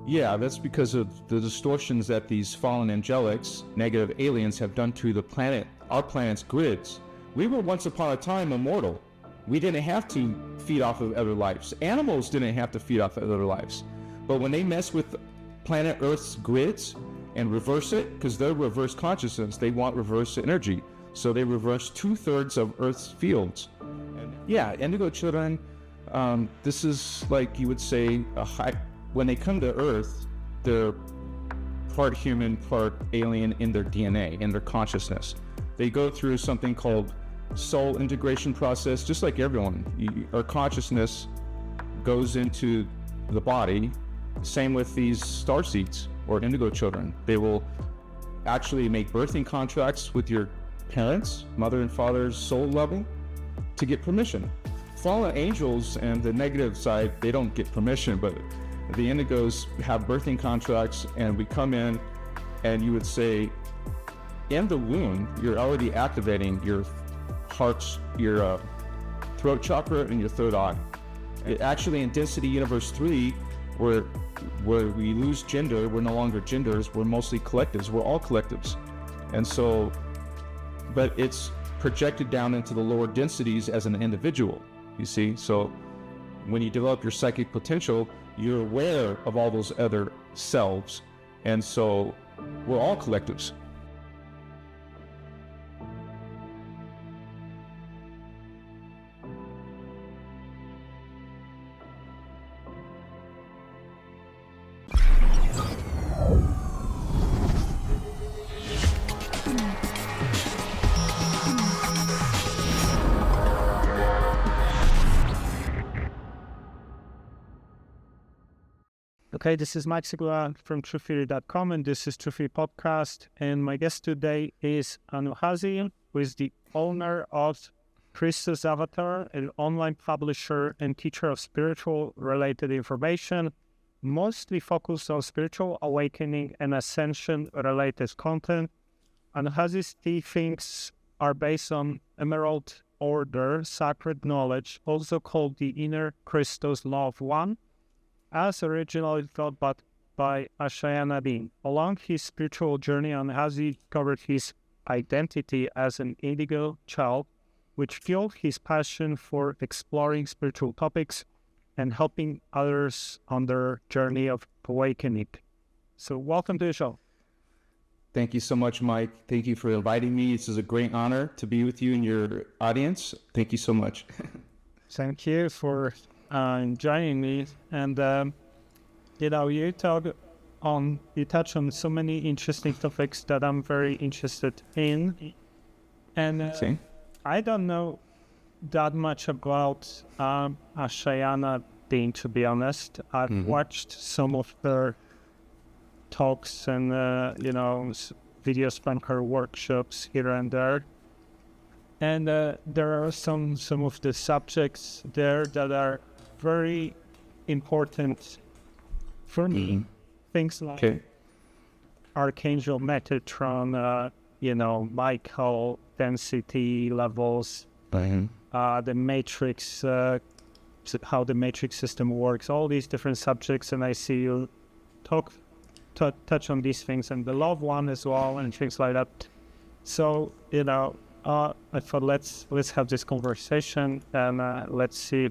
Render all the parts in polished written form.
Yeah, that's because of the distortions that these fallen angelics, negative aliens, have done to our planet's grids. We were once upon a time immortal. We didn't have to feed off of other lives. Animals didn't have to feed off of other lives. But when they mess with planet Earth's grids and reverse it, because they're reverse consciousness, they want reverse energy. So they reverse 2/3 of Earth's fields. And yeah, Indigo Children, this is like you would say when they come to Earth, they're part human, part alien in their DNA, in their consciousness. They go through something called soul integration process, just like everyone. Our consciousness goes into the body. Same with these starseeds or Indigo Children. They will actually make birthing contracts with your parents, mother and father's soul level, to get permission. Fallen angels and the negative side, they don't get permission, but the Indigos have birthing contracts, and we come in and you would say, in the womb, you're already activating your heart's, your throat chakra and your third eye. Actually, in Density Universe 3, where we lose gender, we're no longer genders, we're mostly collectives, we're all collectives. And so, but it's projected down into the lower densities as an individual, you see? So when you develop your psychic potential, you're aware of all those other selves. And so we're all collectives. Okay, this is Mike Sigula from TruthTheory.com, and this is TruthTheory Podcast. And my guest today is Anuhazi, who is the owner of Christos Avatar, an online publisher and teacher of spiritual-related information, mostly focused on spiritual awakening and ascension-related content. Anuhazi's teachings are based on Emerald Order, sacred knowledge, also called the Inner Christos Law of One, as originally thought by Ashayana Deane. Along his spiritual journey, Anuhazi discovered his identity as an Indigo Child, which fueled his passion for exploring spiritual topics and helping others on their journey of awakening. So welcome to the show. Thank you so much, Mike. Thank you for inviting me. This is a great honor to be with you and your audience. Thank you so much. Thank you for joining me. And you touch on so many interesting topics that I'm very interested in. And I don't know that much about Ashayana Deane, to be honest. I've watched some of her talks and videos from her workshops here and there. And there are some of the subjects there that are very important for me. Things like Archangel Metatron, Michael density levels, the matrix, how the matrix system works, all these different subjects. And I see you touch on these things, and the Love One as well, and things like that. So, I thought let's have this conversation, and let's see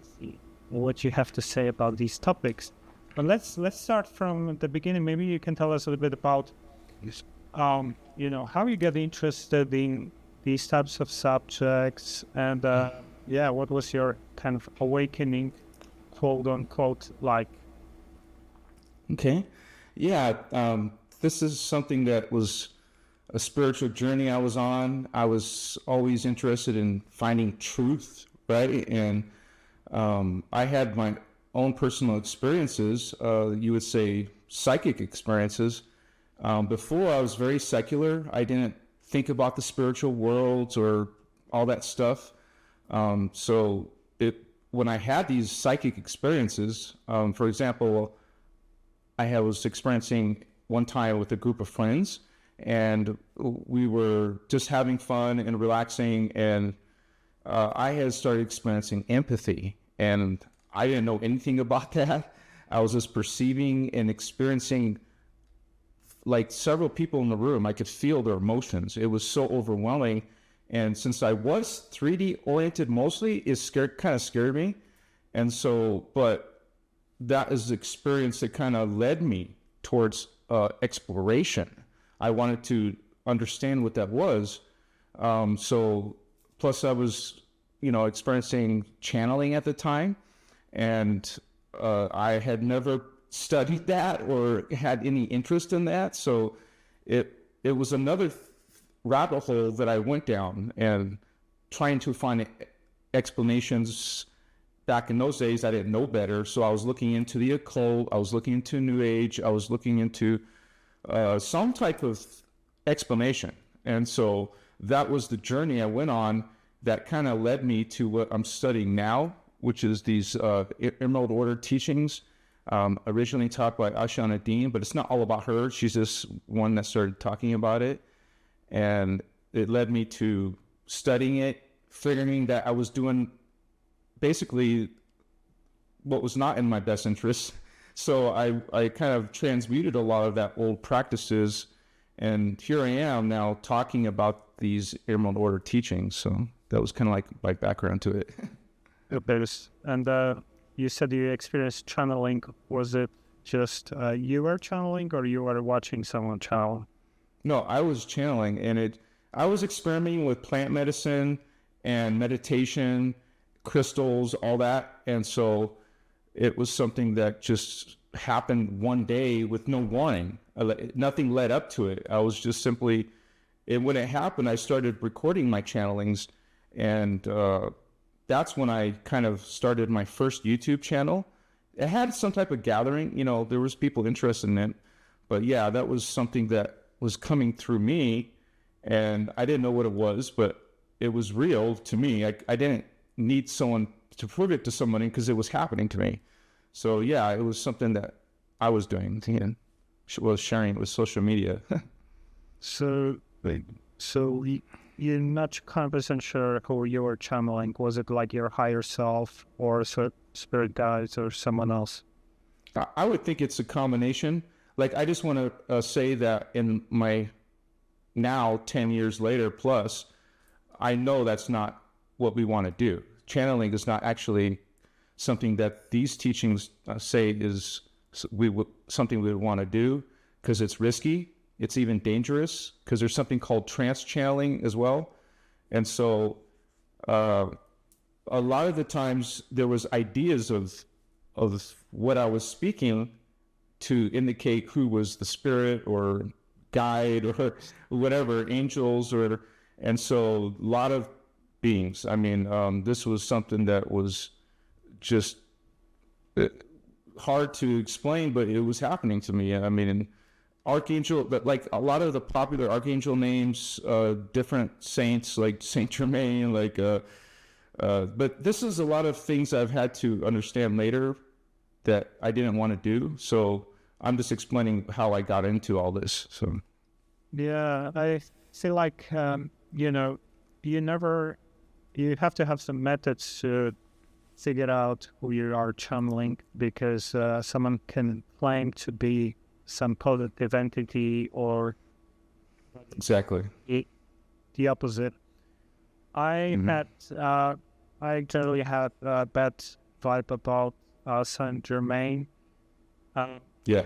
what you have to say about these topics. But let's start from the beginning. Maybe you can tell us a little bit about, how you get interested in these types of subjects, and what was your kind of awakening, quote unquote, like? Okay, yeah, this is something that was a spiritual journey I was on. I was always interested in finding truth, right? And I had my own personal experiences, you would say psychic experiences. Before, I was very secular. I didn't think about the spiritual worlds or all that stuff. So when I had these psychic experiences, for example, I was experiencing one time with a group of friends, and we were just having fun and relaxing, and I had started experiencing empathy, and I didn't know anything about that. I was just perceiving and experiencing like several people in the room. I could feel their emotions. It was so overwhelming. And since I was 3D oriented mostly, kind of scared me. And so, but that is the experience that kind of led me towards exploration. I wanted to understand what that was. So plus I was, experiencing channeling at the time, and I had never studied that or had any interest in that. So it was another rabbit hole that I went down, and trying to find explanations. Back in those days, I didn't know better. So I was looking into the occult. I was looking into New Age. I was looking into some type of explanation. And so that was the journey I went on that kind of led me to what I'm studying now, which is these Emerald Order teachings, originally taught by Ashayana Deane, but it's not all about her. She's just one that started talking about it. And it led me to studying it, figuring that I was doing basically what was not in my best interest. So I kind of transmuted a lot of that old practices, and here I am now talking about these Emerald Order teachings. So that was kind of like my background to it. And you said you experienced channeling. Was it just you were channeling, or you were watching someone channel? No, I was channeling, and I was experimenting with plant medicine and meditation, crystals, all that. And so it was something that just happened one day with no warning. Nothing led up to it. I was just simply, and when it happened, I started recording my channelings, and that's when I kind of started my first YouTube channel. It had some type of gathering, there was people interested in it, but yeah, that was something that was coming through me, and I didn't know what it was, but it was real to me. I didn't need someone to prove it to somebody because it was happening to me. So yeah, it was something that I was doing and was sharing it with social media. So you're not 100% sure who you were channeling. Was it like your higher self or spirit guides or someone else? I would think it's a combination. Like, I just want to say that in my now 10 years later plus, I know that's not what we want to do. Channeling is not actually something that these teachings say is something we would want to do, because it's risky. It's even dangerous, because there's something called trance channeling as well. And so a lot of the times there was ideas of what I was speaking to indicate who was the spirit or guide or whatever, angels, and so a lot of beings. I mean, this was something that was just hard to explain, but it was happening to me. I mean, Archangel, but like a lot of the popular Archangel names, different saints like Saint Germain, but this is a lot of things I've had to understand later that I didn't want to do. So I'm just explaining how I got into all this. So yeah, I feel like you have to have some methods to figure out who you are channeling, because someone can claim to be some positive entity or exactly the opposite. I generally had a bad vibe about Saint Germain. Yeah.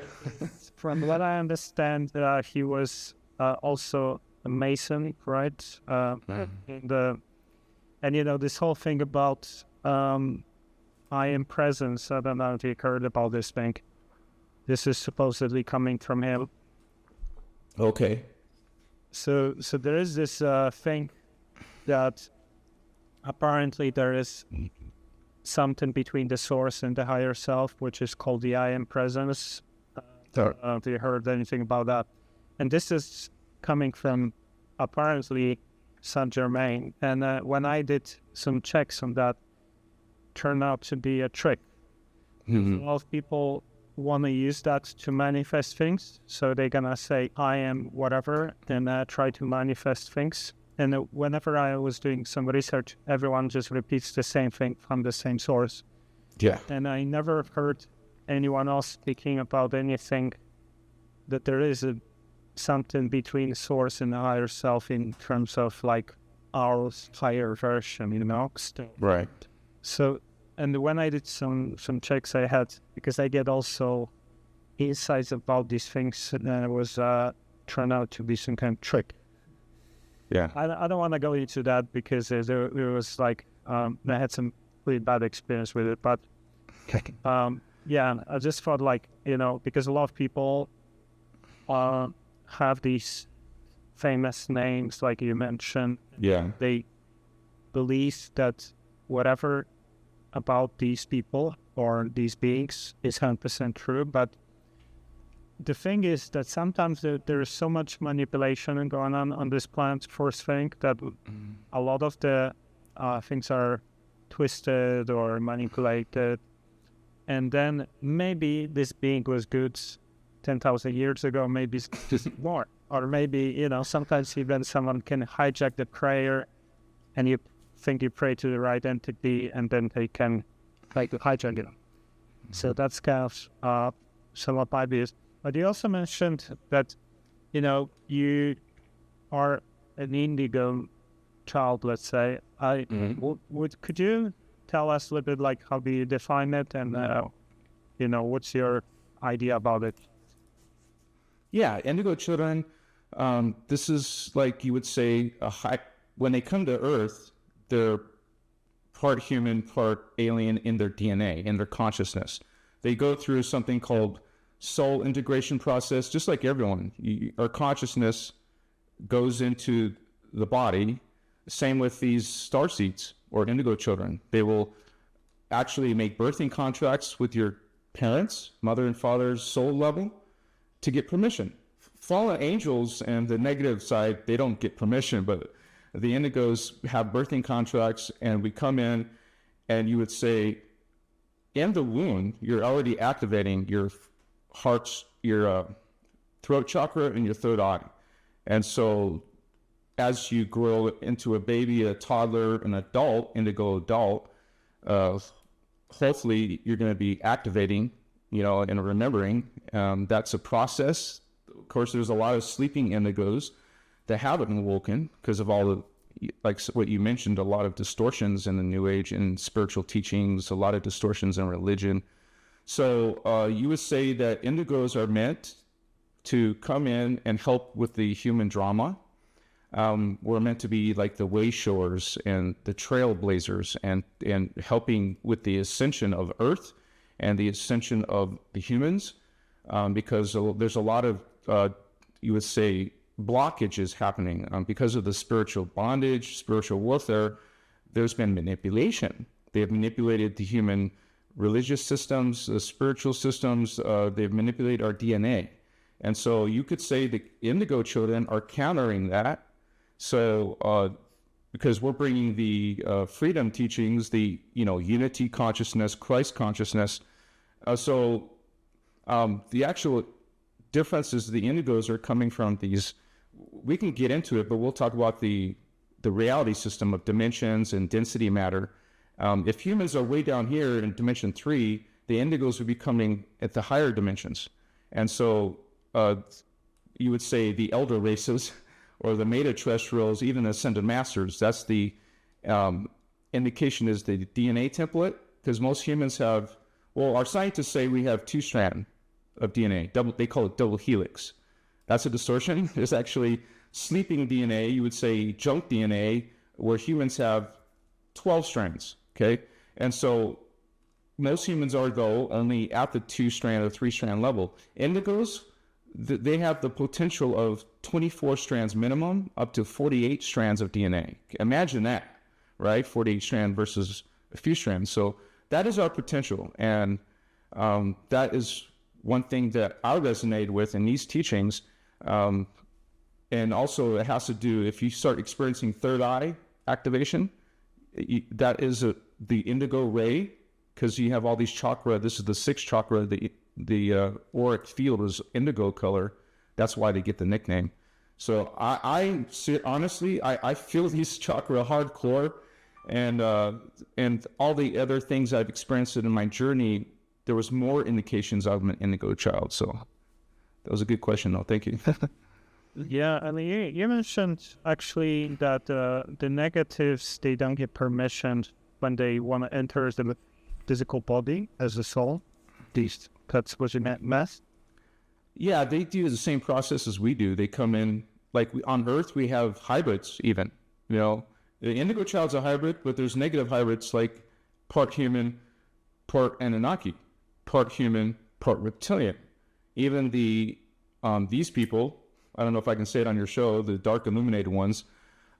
From what I understand, he was also a Mason, right? And this whole thing about I am presence. I don't know if you heard about this thing. This is supposedly coming from him. Okay. So there is this thing that apparently there is something between the source and the higher self, which is called the I am presence. Have you heard anything about that? And this is coming from apparently Saint Germain. And when I did some checks on that, turned out to be a trick. Mm-hmm. A lot of people want to use that to manifest things. So they're going to say, I am whatever, and try to manifest things. And whenever I was doing some research, everyone just repeats the same thing from the same source. Yeah. And I never heard anyone else speaking about anything, that there is something between source and the higher self in terms of like our higher version, Right. So, and when I did some checks I had, because I get also insights about these things, and it was turned out to be some kind of trick. Yeah. I don't want to go into that because there was like, I had some really bad experience with it, but yeah, I just thought like, because a lot of people have these famous names, like you mentioned. Yeah. They believe that whatever about these people or these beings is 100% true, but the thing is that sometimes there is so much manipulation going on this planet, first thing, that a lot of the things are twisted or manipulated. And then maybe this being was good 10,000 years ago, maybe it's just more. Or maybe, sometimes even someone can hijack the prayer and you think you pray to the right entity and then they can hijack it. So that's kind of some of my views. But you also mentioned that, you are an indigo child, let's say. Could you tell us a little bit like how do you define it and, what's your idea about it? Yeah, indigo children, this is like you would say when they come to Earth, they're part human, part alien in their DNA, in their consciousness. They go through something called soul integration process, just like everyone. Our consciousness goes into the body. Same with these starseeds or indigo children. They will actually make birthing contracts with your parents, mother and father's soul level, to get permission. Fallen angels and the negative side, they don't get permission, but the indigos have birthing contracts, and we come in and you would say, in the womb, you're already activating your heart's, your throat chakra and your third eye. And so as you grow into a baby, a toddler, an adult, indigo adult, hopefully you're going to be activating, and remembering. That's a process. Of course, there's a lot of sleeping indigos that haven't awoken because of all the, like what you mentioned, a lot of distortions in the New Age and spiritual teachings, a lot of distortions in religion. So you would say that indigos are meant to come in and help with the human drama. We're meant to be like the way showers and the trailblazers and helping with the ascension of Earth and the ascension of the humans, because there's a lot of, you would say, blockages happening because of the spiritual bondage, spiritual warfare. There's been manipulation. They have manipulated the human religious systems, the spiritual systems. They've manipulated our DNA. And so you could say the indigo children are countering that. So because we're bringing the freedom teachings, the unity consciousness, Christ consciousness. So the actual difference is the indigos are coming from these. We can get into it, but we'll talk about the reality system of dimensions and density matter. If humans are way down here in dimension 3, the indigos would be coming at the higher dimensions. And so you would say the elder races or the meta-terrestrials, even ascended masters, that's the indication is the DNA template, because most humans have, well, our scientists say we have 2 strands of DNA. They call it double helix. That's a distortion. There's actually sleeping DNA, you would say junk DNA, where humans have 12 strands, okay? And so most humans are, though, only at the 2-strand or 3-strand level. Indigos, they have the potential of 24 strands minimum up to 48 strands of DNA. Imagine that, right? 48 strand versus a few strands. So that is our potential. And that is one thing that I resonated with in these teachings. And also it has to do, if you start experiencing third eye activation, that is the indigo ray, because you have all these chakra. This is the 6th chakra. The auric field is indigo color. That's why they get the nickname. So I honestly, I feel these chakra hardcore, and all the other things I've experienced in my journey there was more indications of an Indigo Child. So that was a good question, though. Thank you. Yeah, and you mentioned actually that the negatives, they don't get permission when they want to enter the physical body as a soul. That's what you meant? Yeah, they do the same process as we do. They come in, on Earth, we have hybrids even. The Indigo Child's a hybrid, but there's negative hybrids like part human, part Anunnaki, part human, part reptilian. Even these people, I don't know if I can say it on your show, the dark illuminated ones,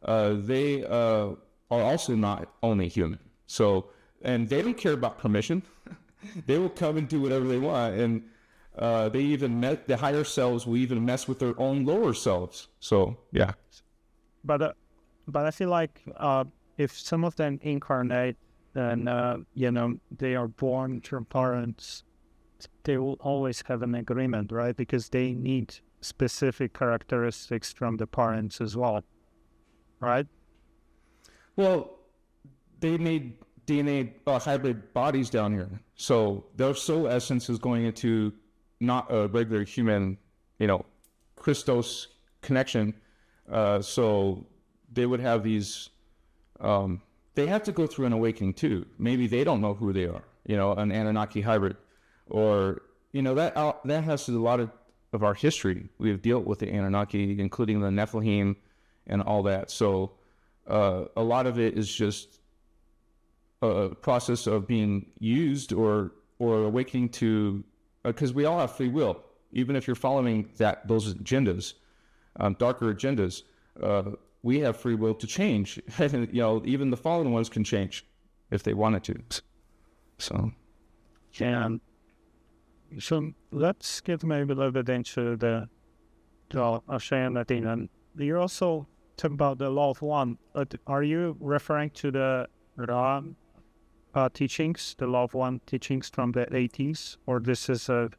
they are also not only human. So, and they don't care about permission. They will come and do whatever they want. And they even the higher selves will even mess with their own lower selves. So, yeah. But I feel like if some of them incarnate, then, they are born from parents, they will always have an agreement, right? Because they need specific characteristics from the parents as well, right? Well, they made DNA hybrid bodies down here. So their soul essence is going into not a regular human, Christos connection. So they would have these, they have to go through an awakening too. Maybe they don't know who they are, an Anunnaki hybrid. Or, that has a lot of our history. We've dealt with the Anunnaki, including the Nephilim and all that. So a lot of it is just a process of being used or awakening to, because we all have free will. Even if you're following those agendas, darker agendas, we have free will to change. Even the fallen ones can change if they wanted to. So, So let's get maybe a little bit into the Ashayana Deane. And you also talk about the law of one. Are you referring to the Ra teachings, the law of one teachings from the 80s, or this is a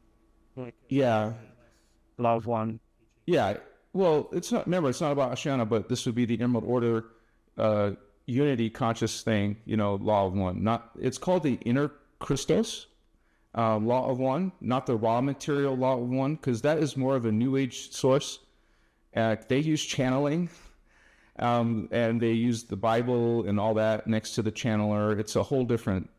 law of one? Yeah. Well, it's not about Ashayana, but this would be the Emerald Order unity conscious thing, law of one. It's called the inner Christos law of one, not the raw material law of one, because that is more of a new age source. They use channeling, and they use the Bible and all that next to the channeler. It's a whole different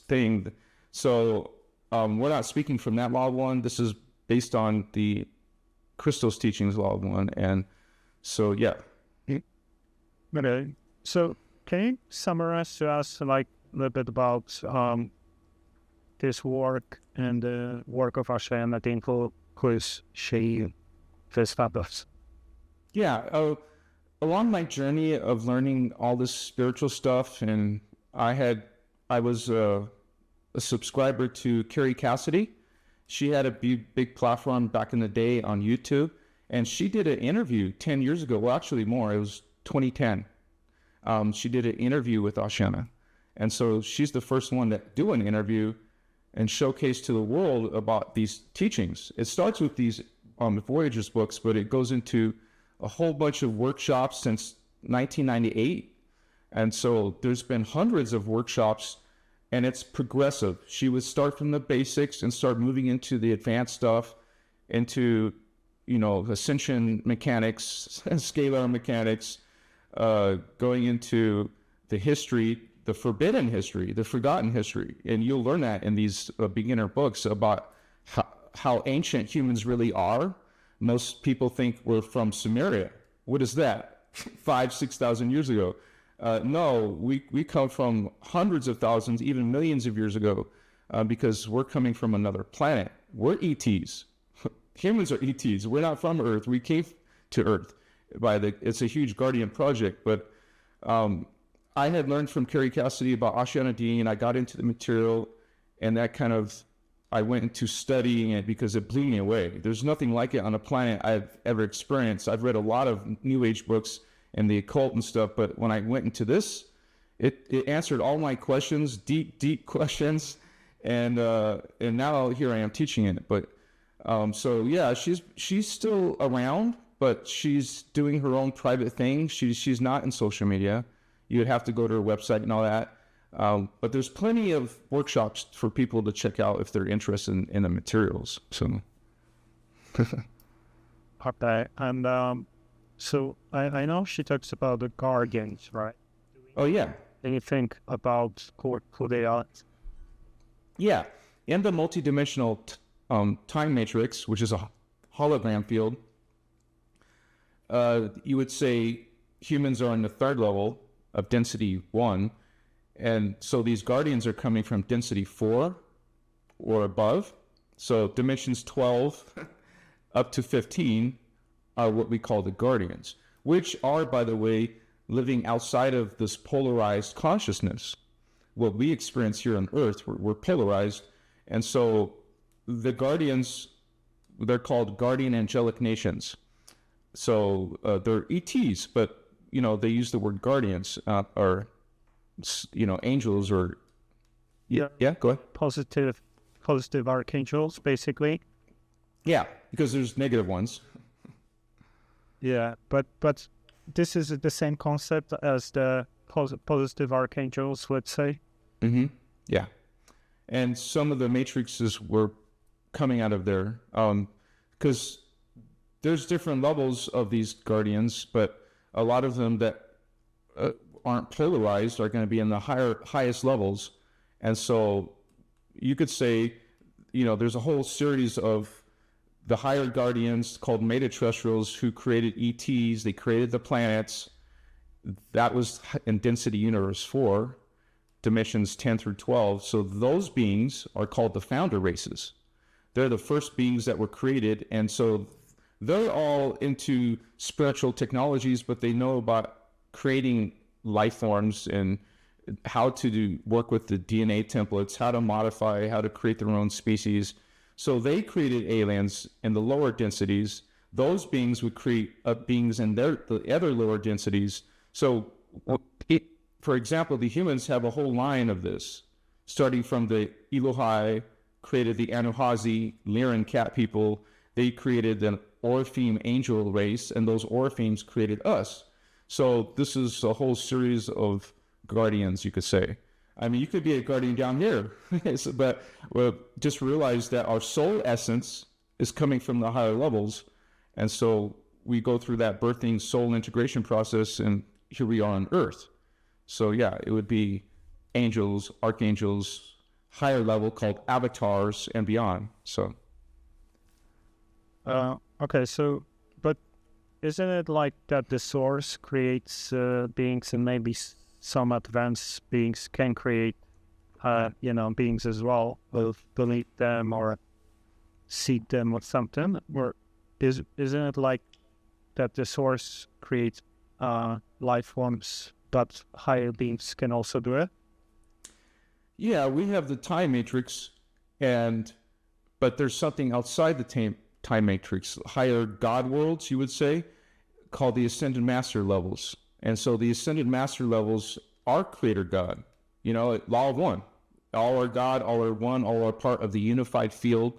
thing. So we're not speaking from that law of one. This is based on the Christos teachings law of one. And so, yeah. Okay. So can you summarize to us a little bit about this work and the work of Ashayana Deane, who is she, this fabulous? Yeah, along my journey of learning all this spiritual stuff, and I was a subscriber to Carrie Cassidy. She had a big platform back in the day on YouTube, and she did an interview 10 years ago. Well, actually more. It was 2010. She did an interview with Ashayana, and so she's the first one to do an interview and showcase to the world about these teachings. It starts with these Voyagers books, but it goes into a whole bunch of workshops since 1998. And so there's been hundreds of workshops, and it's progressive. She would start from the basics and start moving into the advanced stuff, into, ascension mechanics, scalar mechanics, going into the history, the forbidden history, the forgotten history. And you'll learn that in these beginner books about how ancient humans really are. Most people think we're from Sumeria. What is that? 5,000-6,000 years ago. No, we come from hundreds of thousands, even millions of years ago, because we're coming from another planet. We're ETs. Humans are ETs. We're not from Earth. We came to Earth it's a huge guardian project, but I had learned from Carrie Cassidy about Ashayana Deane. I got into the material, and that I went into studying it because it blew me away. There's nothing like it on a planet I've ever experienced. I've read a lot of New Age books and the occult and stuff, but when I went into this, it answered all my questions, deep questions, and now here I am teaching it. But so yeah, she's still around, but she's doing her own private thing. She's not in social media. You would have to go to her website and all that. But there's plenty of workshops for people to check out if they're interested in the materials. So, Okay, and so I know she talks about the guardians, right? oh yeah, Anything about who they are? yeah. In the multidimensional time matrix, which is a hologram field, you would say humans are on the third level of density 1, and so these guardians are coming from density 4 or above. So dimensions 12 up to 15 are what we call the guardians, which are, by the way, living outside of this polarized consciousness. What we experience here on Earth, we're polarized, and so the guardians, they're called guardian angelic nations. So they're ETs, but they use the word guardians, or angels, or yeah. Go ahead. Positive archangels, basically. Yeah, because there's negative ones. Yeah, but this is the same concept as the positive archangels, let's say. Mm-hmm. Yeah, and some of the matrices were coming out of there, because there's different levels of these guardians, but a lot of them that aren't polarized are going to be in the highest levels, and so you could say, there's a whole series of the higher guardians called metaterrestrials who created ETs. They created the planets. That was in density universe 4, dimensions 10 through 12. So those beings are called the founder races. They're the first beings that were created, and so they're all into spiritual technologies, but they know about creating life forms and how to work with the DNA templates, how to modify, how to create their own species. So they created aliens in the lower densities. Those beings would create beings in the other lower densities. So, for example, the humans have a whole line of this, starting from the Elohai, created the Anuhazi, Lyran cat people. They created an Orpheum angel race, and those Orpheums created us. So this is a whole series of guardians, you could say. I mean, you could be a guardian down here, but just realize that our soul essence is coming from the higher levels. And so we go through that birthing soul integration process, and here we are on Earth. So yeah, it would be angels, archangels, higher level called avatars, and beyond. So. Okay, so, but isn't it like that the source creates beings, and maybe some advanced beings can create, beings as well, will delete them or seed them or something? Or isn't it like that the source creates life forms, but higher beings can also do it? Yeah, we have the time matrix, but there's something outside the time matrix, higher God worlds, you would say, called the Ascended Master levels. And so the Ascended Master levels are Creator God, law of one. All are God, all are one, all are part of the unified field,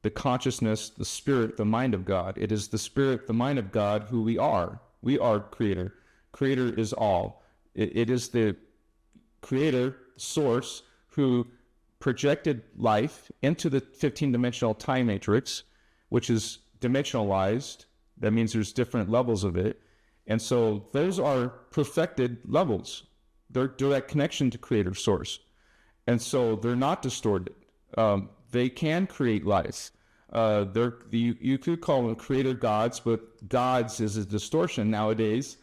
the consciousness, the spirit, the mind of God. It is the spirit, the mind of God who we are. We are Creator. Creator is all. It is the Creator, source, who projected life into the 15-dimensional time matrix, which is dimensionalized. That means there's different levels of it. And so those are perfected levels. They're direct connection to Creator Source. And so they're not distorted. They can create life. You could call them Creator gods, but gods is a distortion nowadays,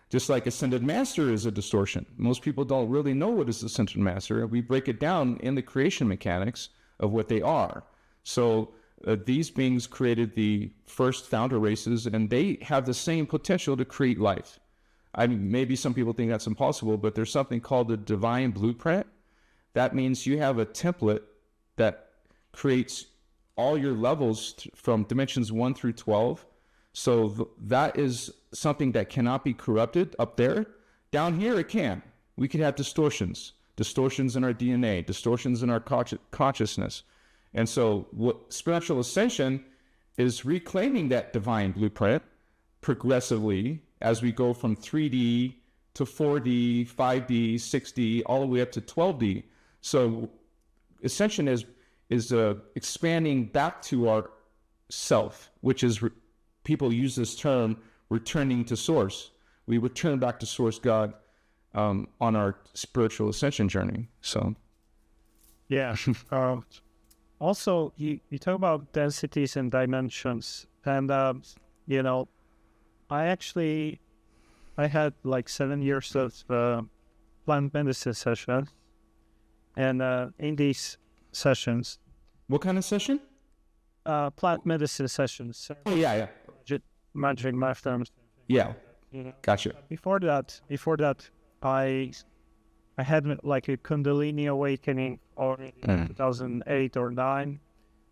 just like Ascended Master is a distortion. Most people don't really know what is Ascended Master. We break it down in the creation mechanics of what they are. So these beings created the first founder races, and they have the same potential to create life. I mean, maybe some people think that's impossible, but there's something called the divine blueprint. That means you have a template that creates all your levels from dimensions 1 through 12. So that is something that cannot be corrupted up there. Down here, it can. We could have distortions in our DNA, distortions in our consciousness. And so what spiritual ascension is reclaiming that divine blueprint progressively as we go from 3D to 4D, 5D, 6D, all the way up to 12D. So Ascension is expanding back to our self, which is, people use this term, returning to source. We return back to source God on our spiritual ascension journey. So, yeah. Also, you talk about densities and dimensions, and I had like 7 years of plant medicine session, and in these sessions, what kind of session? Plant medicine sessions. Oh yeah. Magic mushrooms. Yeah. Gotcha. Before that, I had like a Kundalini awakening already in 2008 or 9,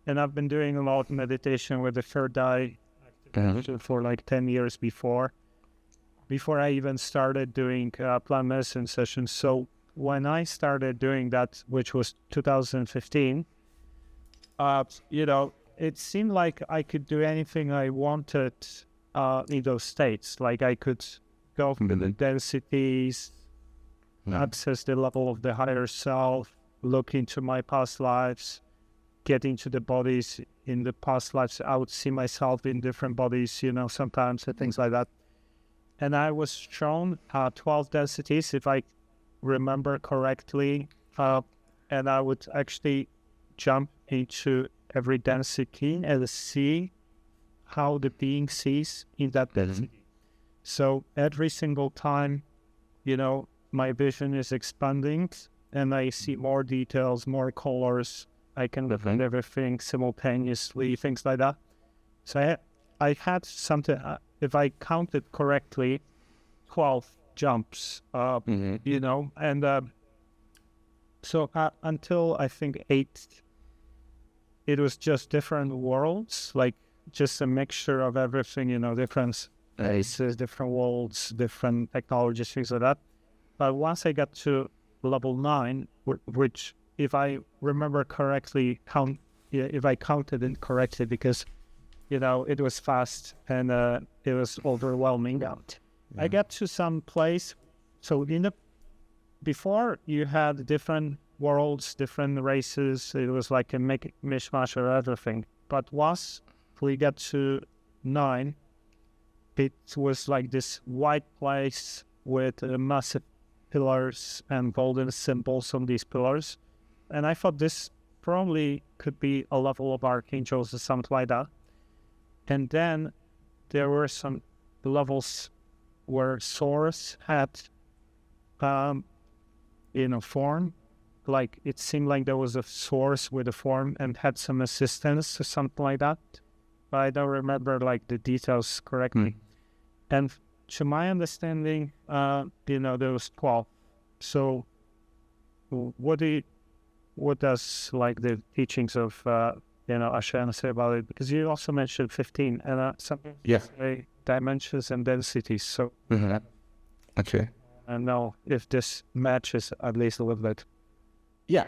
and I've been doing a lot of meditation with the third eye for like 10 years before I even started doing plant medicine sessions. So when I started doing that, which was 2015, it seemed like I could do anything I wanted in those states. Like I could go to the densities, access the level of the higher self, look into my past lives, get into the bodies in the past lives. I would see myself in different bodies, sometimes and things like that. And I was shown 12 densities, if I remember correctly, and I would actually jump into every density and see how the being sees in that density. So every single time, my vision is expanding and I see more details, more colors. I can defend everything simultaneously, things like that. So I had something, if I counted correctly, 12 jumps, and so until I think 8, it was just different worlds, like just a mixture of everything, different races, different worlds, different technologies, things like that. But once I got to level 9, which, if I remember correctly, if I counted it correctly, because, it was fast and it was overwhelming. I got to some place, so before you had different worlds, different races, it was like a mishmash of everything. But once we got to 9, it was like this white place with massive pillars and golden symbols on these pillars. And I thought this probably could be a level of archangels or something like that. And then there were some levels where Source had, form. Like it seemed like there was a source with a form and had some assistance or something like that. But I don't remember like the details correctly. And to my understanding, there was 12. So what does like the teachings of Ashayana say about it? Because you also mentioned 15 and some dimensions and densities. So okay. I know if this matches at least a little bit. Yeah.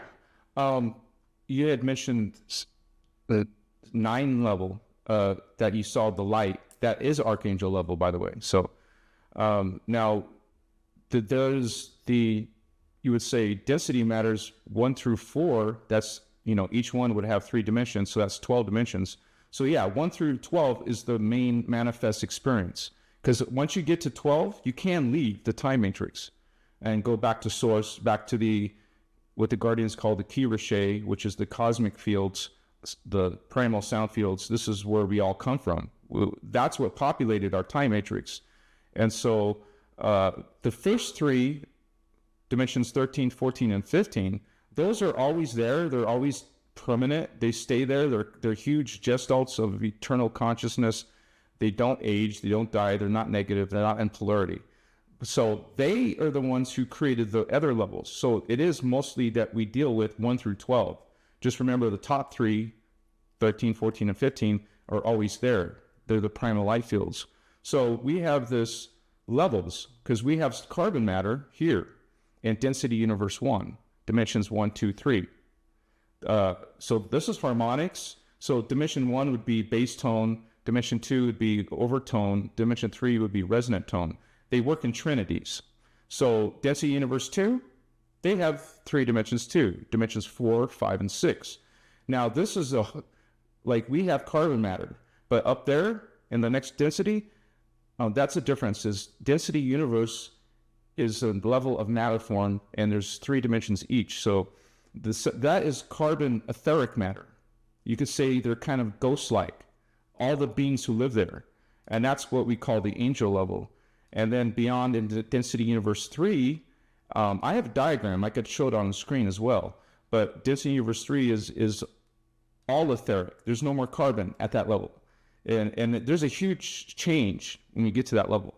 You had mentioned the 9 level that you saw the light. That is archangel level, by the way. So now there's you would say density matters 1 through 4. That's, each one would have 3 dimensions. So that's 12 dimensions. So yeah, 1 through 12 is the main manifest experience. Because once you get to 12, you can leave the time matrix and go back to source, back to what the Guardians call the Ki Riche, which is the cosmic fields, the primal sound fields. This is where we all come from. That's what populated our time matrix. And so the first 3 dimensions, 13, 14, and 15, those are always there. They're always permanent. They stay there. They're huge gestalts of eternal consciousness. They don't age. They don't die. They're not negative. They're not in polarity. So they are the ones who created the other levels. So it is mostly that we deal with 1 through 12. Just remember the top 3, 13, 14, and 15, are always there. They're the primal light fields. So we have this levels because we have carbon matter here in density universe 1, dimensions 1, 2, 3. So this is harmonics. So dimension 1 would be bass tone. Dimension 2 would be overtone. Dimension 3 would be resonant tone. They work in trinities. So density universe 2, they have 3 dimensions too, dimensions 4, 5, and 6. Now this is like we have carbon matter, but up there in the next density, that's the difference. Is density universe is a level of matter form, and there's 3 dimensions each. So that is carbon etheric matter. You could say they're kind of ghost-like, all the beings who live there. And that's what we call the angel level. And then beyond in the density universe 3, I have a diagram. I could show it on the screen as well. But density universe 3 is all etheric. There's no more carbon at that level. And there's a huge change when you get to that level.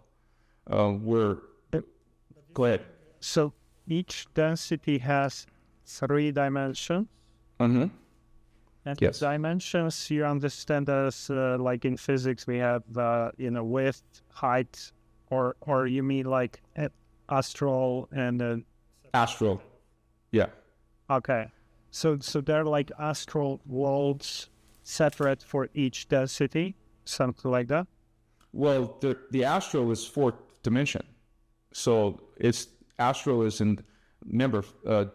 Go ahead. So each density has 3 dimensions. Mm-hmm. And Yes. dimensions, you understand as like in physics, we have width, height, or you mean like astral and Astral. Yeah. okay. So they're like astral worlds separate for each density, something like that. Well, the astral is 4th dimension. So it's astral is in, remember,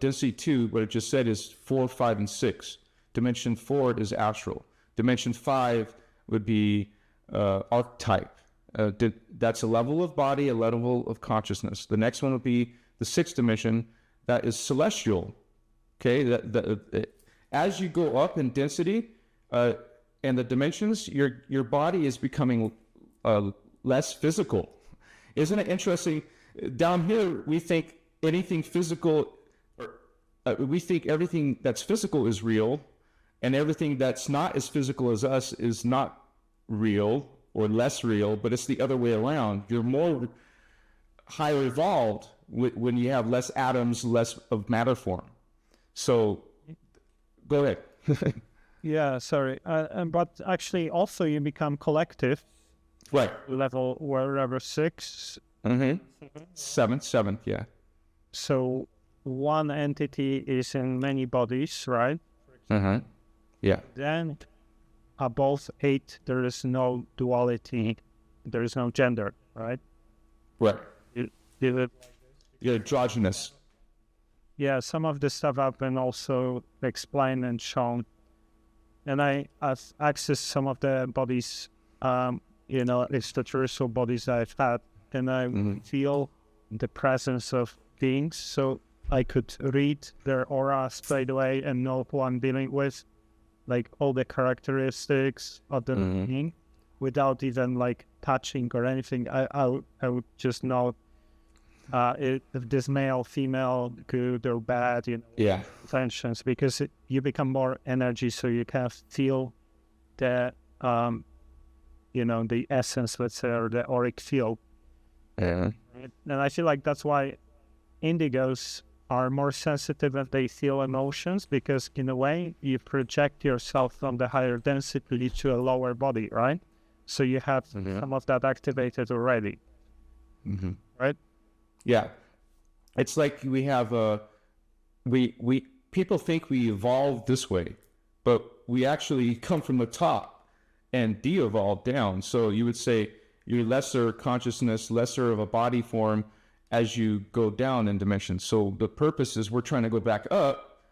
density 2, what it just said is 4, 5, and 6. Dimension 4 is astral. Dimension 5 would be archetype. That's a level of body, a level of consciousness. The next one would be the 6th dimension. That is celestial. Okay, as you go up in density and the dimensions, your body is becoming less physical. Isn't it interesting? Down here, we think anything physical, we think everything that's physical is real, and everything that's not as physical as us is not real or less real, but it's the other way around. You're more higher evolved when you have less atoms, less of matter form. So, go ahead. Yeah, sorry. But actually, also you become collective. Right. Level wherever 6. Mm-hmm. 7, yeah. So one entity is in many bodies, right? Mm-hmm. Yeah. Then above 8, there is no duality. There is no gender, right? Right. You're androgynous. Yeah, some of the stuff I've been also explained and shown. And I've accessed some of the bodies, extraterrestrial bodies I've had, and I feel the presence of beings. So I could read their aura straight away and know who I'm dealing with, like all the characteristics of the being, without even like touching or anything. I would just know if this male, female, good or bad, Yeah. intentions, because you become more energy, so you can feel the, the essence, let's say, or the auric field. Yeah. And I feel like that's why indigos are more sensitive and they feel emotions, because in a way you project yourself from the higher density to a lower body, right? So you have some of that activated already, right? Yeah, it's like we have we people think we evolved this way, but we actually come from the top and de-evolve down. So you would say you're lesser consciousness, lesser of a body form as you go down in dimensions. So the purpose is we're trying to go back up,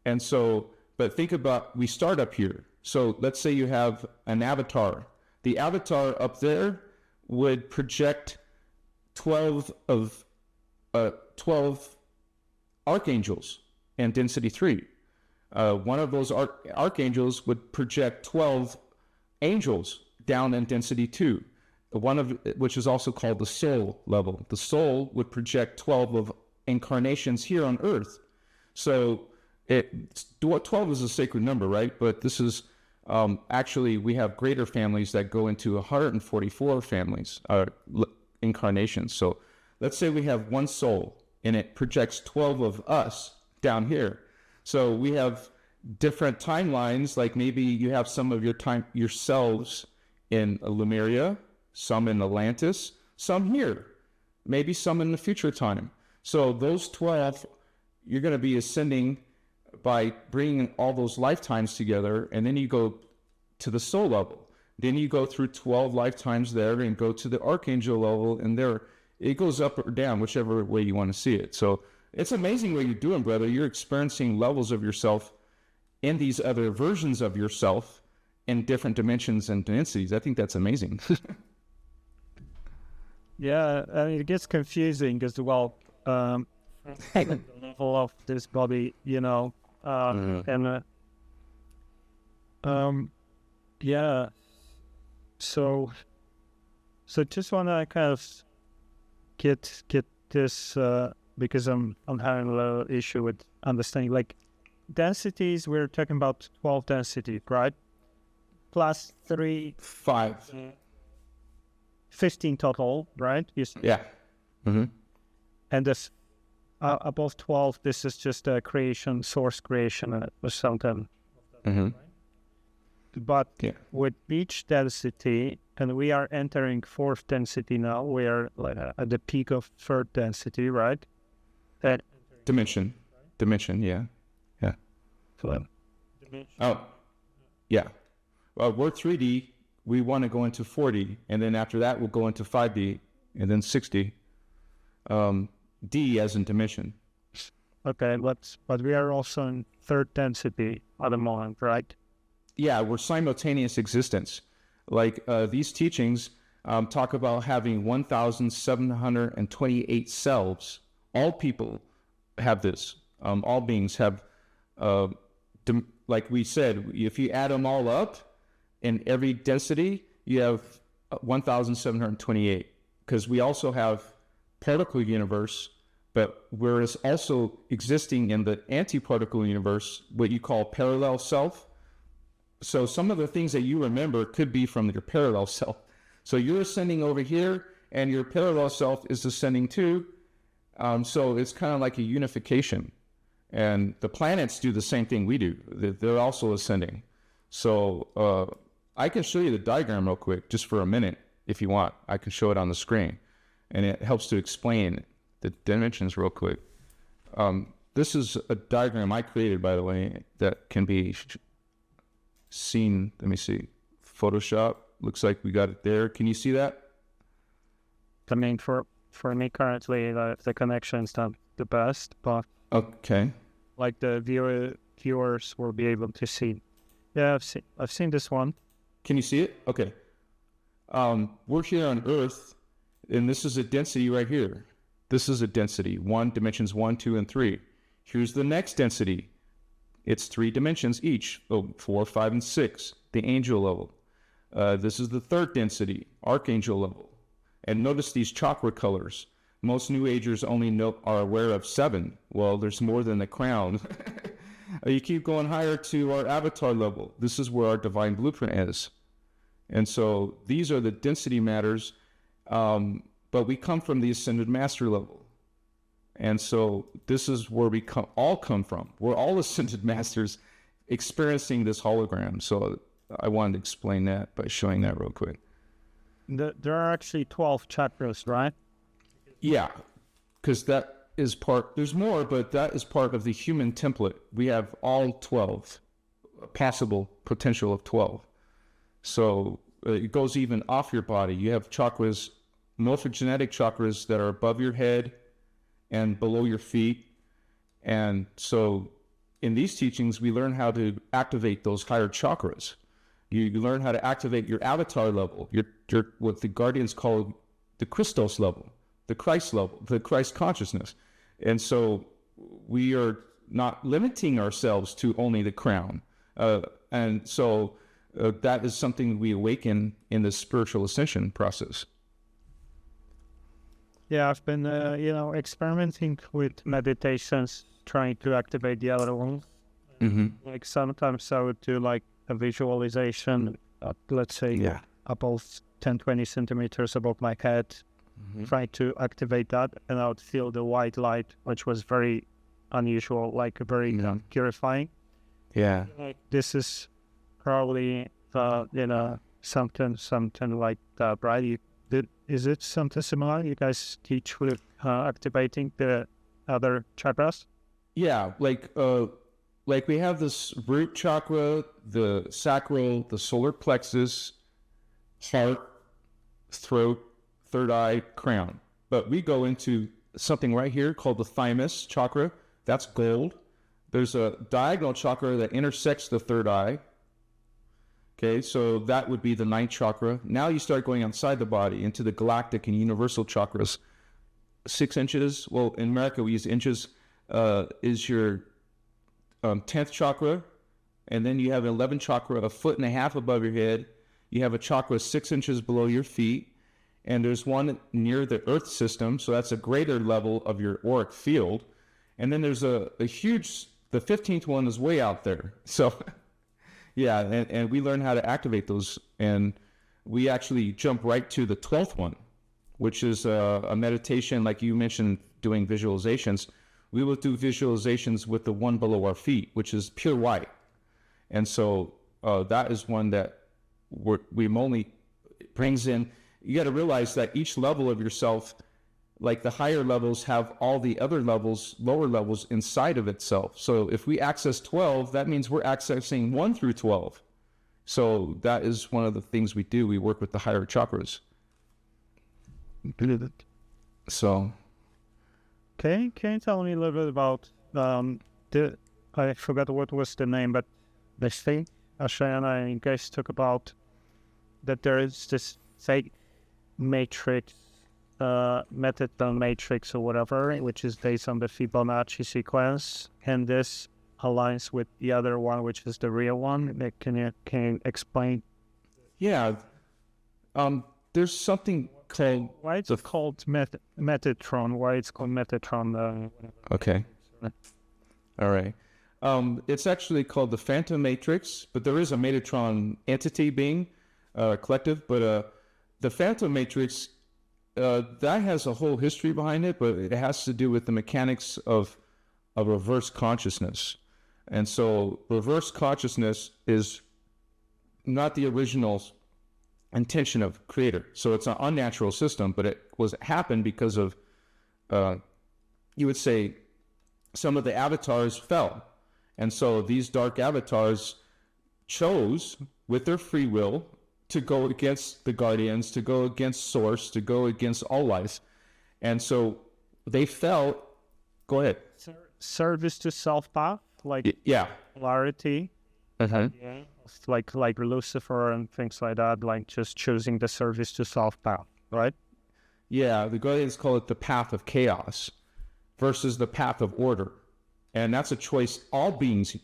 and so but think about we start up here. So let's say you have an avatar. The avatar up there would project 12 archangels and density 3. One of those archangels would project 12 angels down in density 2. One of which is also called the soul level. The soul would project 12 of incarnations here on Earth. So 12 is a sacred number, right? But this is actually we have greater families that go into 144 families, incarnations. So let's say we have one soul and it projects 12 of us down here. So we have different timelines, like maybe you have some of yourselves in Lemuria, some in Atlantis, some here, maybe some in the future time. So those 12, you're going to be ascending by bringing all those lifetimes together, and then you go to the soul level. Then you go through 12 lifetimes there and go to the archangel level, and there It goes up or down, whichever way you want to see it. So it's amazing what you're doing, brother. You're experiencing levels of yourself in these other versions of yourself in different dimensions and densities. I think that's amazing. Yeah, I mean, it gets confusing as well. The level of this body, you know, and yeah. So just want to kind of get this because I'm having a little issue with understanding. Like densities, we're talking about 12 density, right? Plus 3, 5. 15 total, right? Yeah. Mm-hmm. And if above 12, this is just a creation, source creation or something. Mm-hmm. But with each density, and we are entering 4th density now, we are like at the peak of 3rd density, right? That dimension, yeah. Oh, yeah. Well, we're 3D. We want to go into 4D, and then after that, we'll go into 5D, and then 6D. D as in dimension. Okay, but we are also in 3rd density at the moment, right? Yeah, we're simultaneous existence. Like these teachings talk about having 1,728 selves. All people have this. All beings have, like we said, if you add them all up, in every density, you have 1,728. Because we also have particle universe, but we're also existing in the anti-particle universe, what you call parallel self. So some of the things that you remember could be from your parallel self. So you're ascending over here, and your parallel self is ascending too. So it's kind of like a unification. And the planets do the same thing we do. They're also ascending. So I can show you the diagram real quick, just for a minute, if you want. I can show it on the screen. And it helps to explain the dimensions real quick. This is a diagram I created, by the way, that can be seen. Let me see. Photoshop. Looks like we got it there. Can you see that? I mean, for me currently, the connection's not the best, but okay, like the viewers will be able to see. Yeah, I've seen this one. Can you see it? Okay. We're here on Earth, and this is a density right here. This is a density, dimensions 1, 2, and 3. Here's the next density. It's 3 dimensions each, 4, 5, and 6, the angel level. This is the 3rd density, archangel level. And notice these chakra colors. Most New Agers only are aware of 7. Well, there's more than the crown. You keep going higher to our avatar level. This is where our divine blueprint is. And so these are the density matters, but we come from the ascended master level. And so this is where we all come from. We're all ascended masters experiencing this hologram. So I wanted to explain that by showing that real quick. There are actually 12 chakras, right? Yeah, because that is part, there's more, but that is part of the human template. We have all 12, a possible potential of 12. So it goes even off your body. You have chakras, morphogenetic chakras that are above your head and below your feet. And so in these teachings, we learn how to activate those higher chakras. You learn how to activate your avatar level, your what the Guardians call the Christos level, the Christ level, the Christ consciousness. And so we are not limiting ourselves to only the crown. And so that is something we awaken in the spiritual ascension process. Yeah, I've been, experimenting with meditations, trying to activate the other one. Mm-hmm. Like sometimes I would do like a visualization, let's say above 10, 20 centimeters above my head, trying to activate that, and I would feel the white light, which was very unusual, like very purifying. Yeah. Like this is probably, something like that, right? Is it something similar you guys teach with activating the other chakras? Yeah, like we have this root chakra, the sacral, the solar plexus, heart, throat, third eye, crown. But we go into something right here called the thymus chakra. That's gold. There's a diagonal chakra that intersects the third eye. Okay, so that would be the ninth chakra. Now you start going outside the body into the galactic and universal chakras. 6 inches, well, in America we use inches, is your 10th chakra. And then you have an 11th chakra, a foot and a half above your head. You have a chakra 6 inches below your feet. And there's one near the earth system, so that's a greater level of your auric field. And then there's a huge, the 15th one is way out there. So, yeah, and we learn how to activate those. And we actually jump right to the 12th one, which is a meditation, like you mentioned, doing visualizations. We will do visualizations with the one below our feet, which is pure white. And so that is one that we only brings in. You got to realize that each level of yourself, like the higher levels, have all the other levels, lower levels inside of itself. So if we access 12, that means we're accessing 1 through 12. So that is one of the things we do. We work with the higher chakras. So, can you tell me a little bit about I forgot what was the name, but the thing Ashayana and guys talk about, that there is this fake matrix, Metatron matrix or whatever, which is based on the Fibonacci sequence, and this aligns with the other one, which is the real one. Can you explain? Yeah, there's something called. Why it's called Metatron? Why it's called Metatron? Okay. All right. It's actually called the Phantom Matrix, but there is a Metatron entity being collective. But the Phantom Matrix, that has a whole history behind it, but it has to do with the mechanics of reverse consciousness. And so reverse consciousness is not the original intention of creator. So it's an unnatural system, but it happened because of, you would say, some of the avatars fell. And so these dark avatars chose, with their free will, to go against the guardians, to go against source, to go against all life. And so they fell. Go ahead. Service to self path, like yeah, polarity. Uh-huh. Yeah, like Lucifer and things like that, like just choosing the service to self path, right? Yeah, the guardians call it the path of chaos versus the path of order. And that's a choice all beings.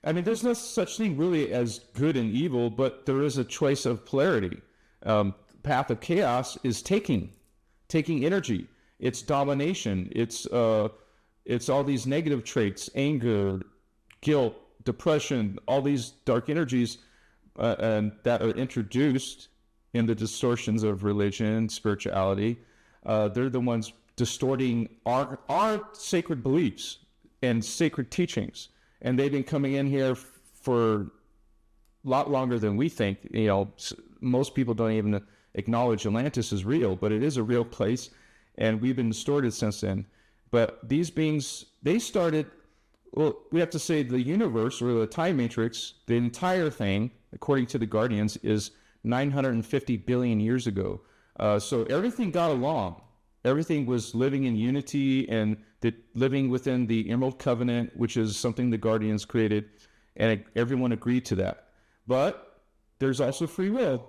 I mean, there's no such thing really as good and evil, but there is a choice of polarity. Path of chaos is taking energy. It's domination. It's all these negative traits, anger, guilt, depression, all these dark energies and that are introduced in the distortions of religion, spirituality. They're the ones distorting our sacred beliefs and sacred teachings. And they've been coming in here for a lot longer than we think. You know, most people don't even acknowledge Atlantis is real, but it is a real place, and we've been distorted since then. But these beings, they started, well, we have to say the universe, or the time matrix, the entire thing, according to the Guardians, is 950 billion years ago. So everything got along. Everything was living in unity and living within the Emerald Covenant, which is something the Guardians created, and everyone agreed to that. But there's also free will.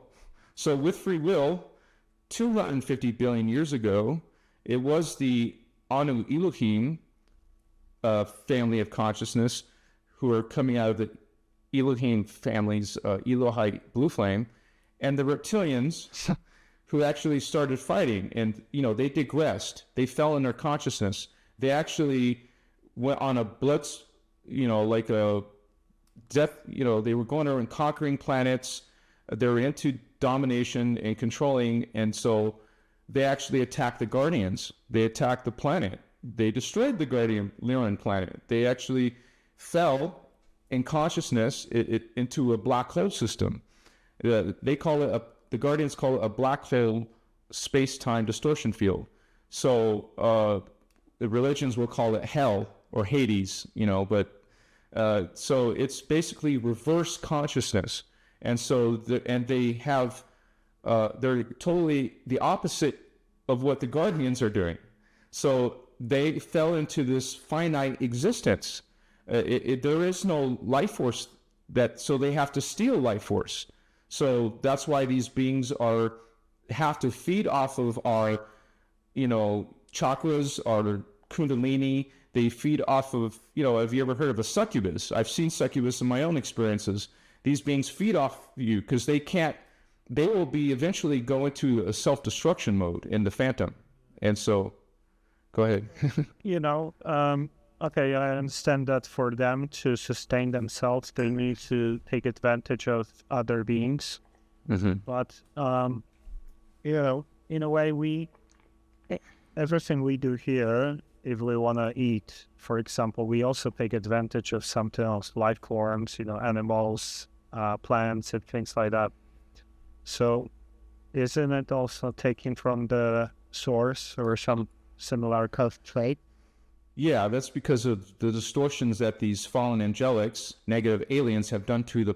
So with free will, 250 billion years ago, it was the Anu Elohim family of consciousness who are coming out of the Elohim family's Elohite blue flame, and the reptilians who actually started fighting, and they digressed. They fell in their consciousness. They actually went on a blitz, like a death. They were going around and conquering planets. They were into domination and controlling, and so they actually attacked the Guardians. They attacked the planet. They destroyed the Guardian Lyran planet. They actually fell in consciousness into a black hole system. They call it the Guardians call it a black hole space-time distortion field. So the religions will call it hell or Hades, but so it's basically reverse consciousness. And so they have they're totally the opposite of what the Guardians are doing. So they fell into this finite existence. There is no life force so they have to steal life force. So that's why these beings have to feed off of our, chakras, our kundalini. They feed off of, have you ever heard of a succubus? I've seen succubus in my own experiences. These beings feed off you because they will be eventually go into a self-destruction mode in the phantom. And so, go ahead. Okay, I understand that for them to sustain themselves, they need to take advantage of other beings. Mm-hmm. But, in a way, everything we do here, if we want to eat, for example, we also take advantage of something else, life forms, animals, plants, and things like that. So, isn't it also taken from the source or some similar trait? Yeah, that's because of the distortions that these fallen angelics, negative aliens, have done to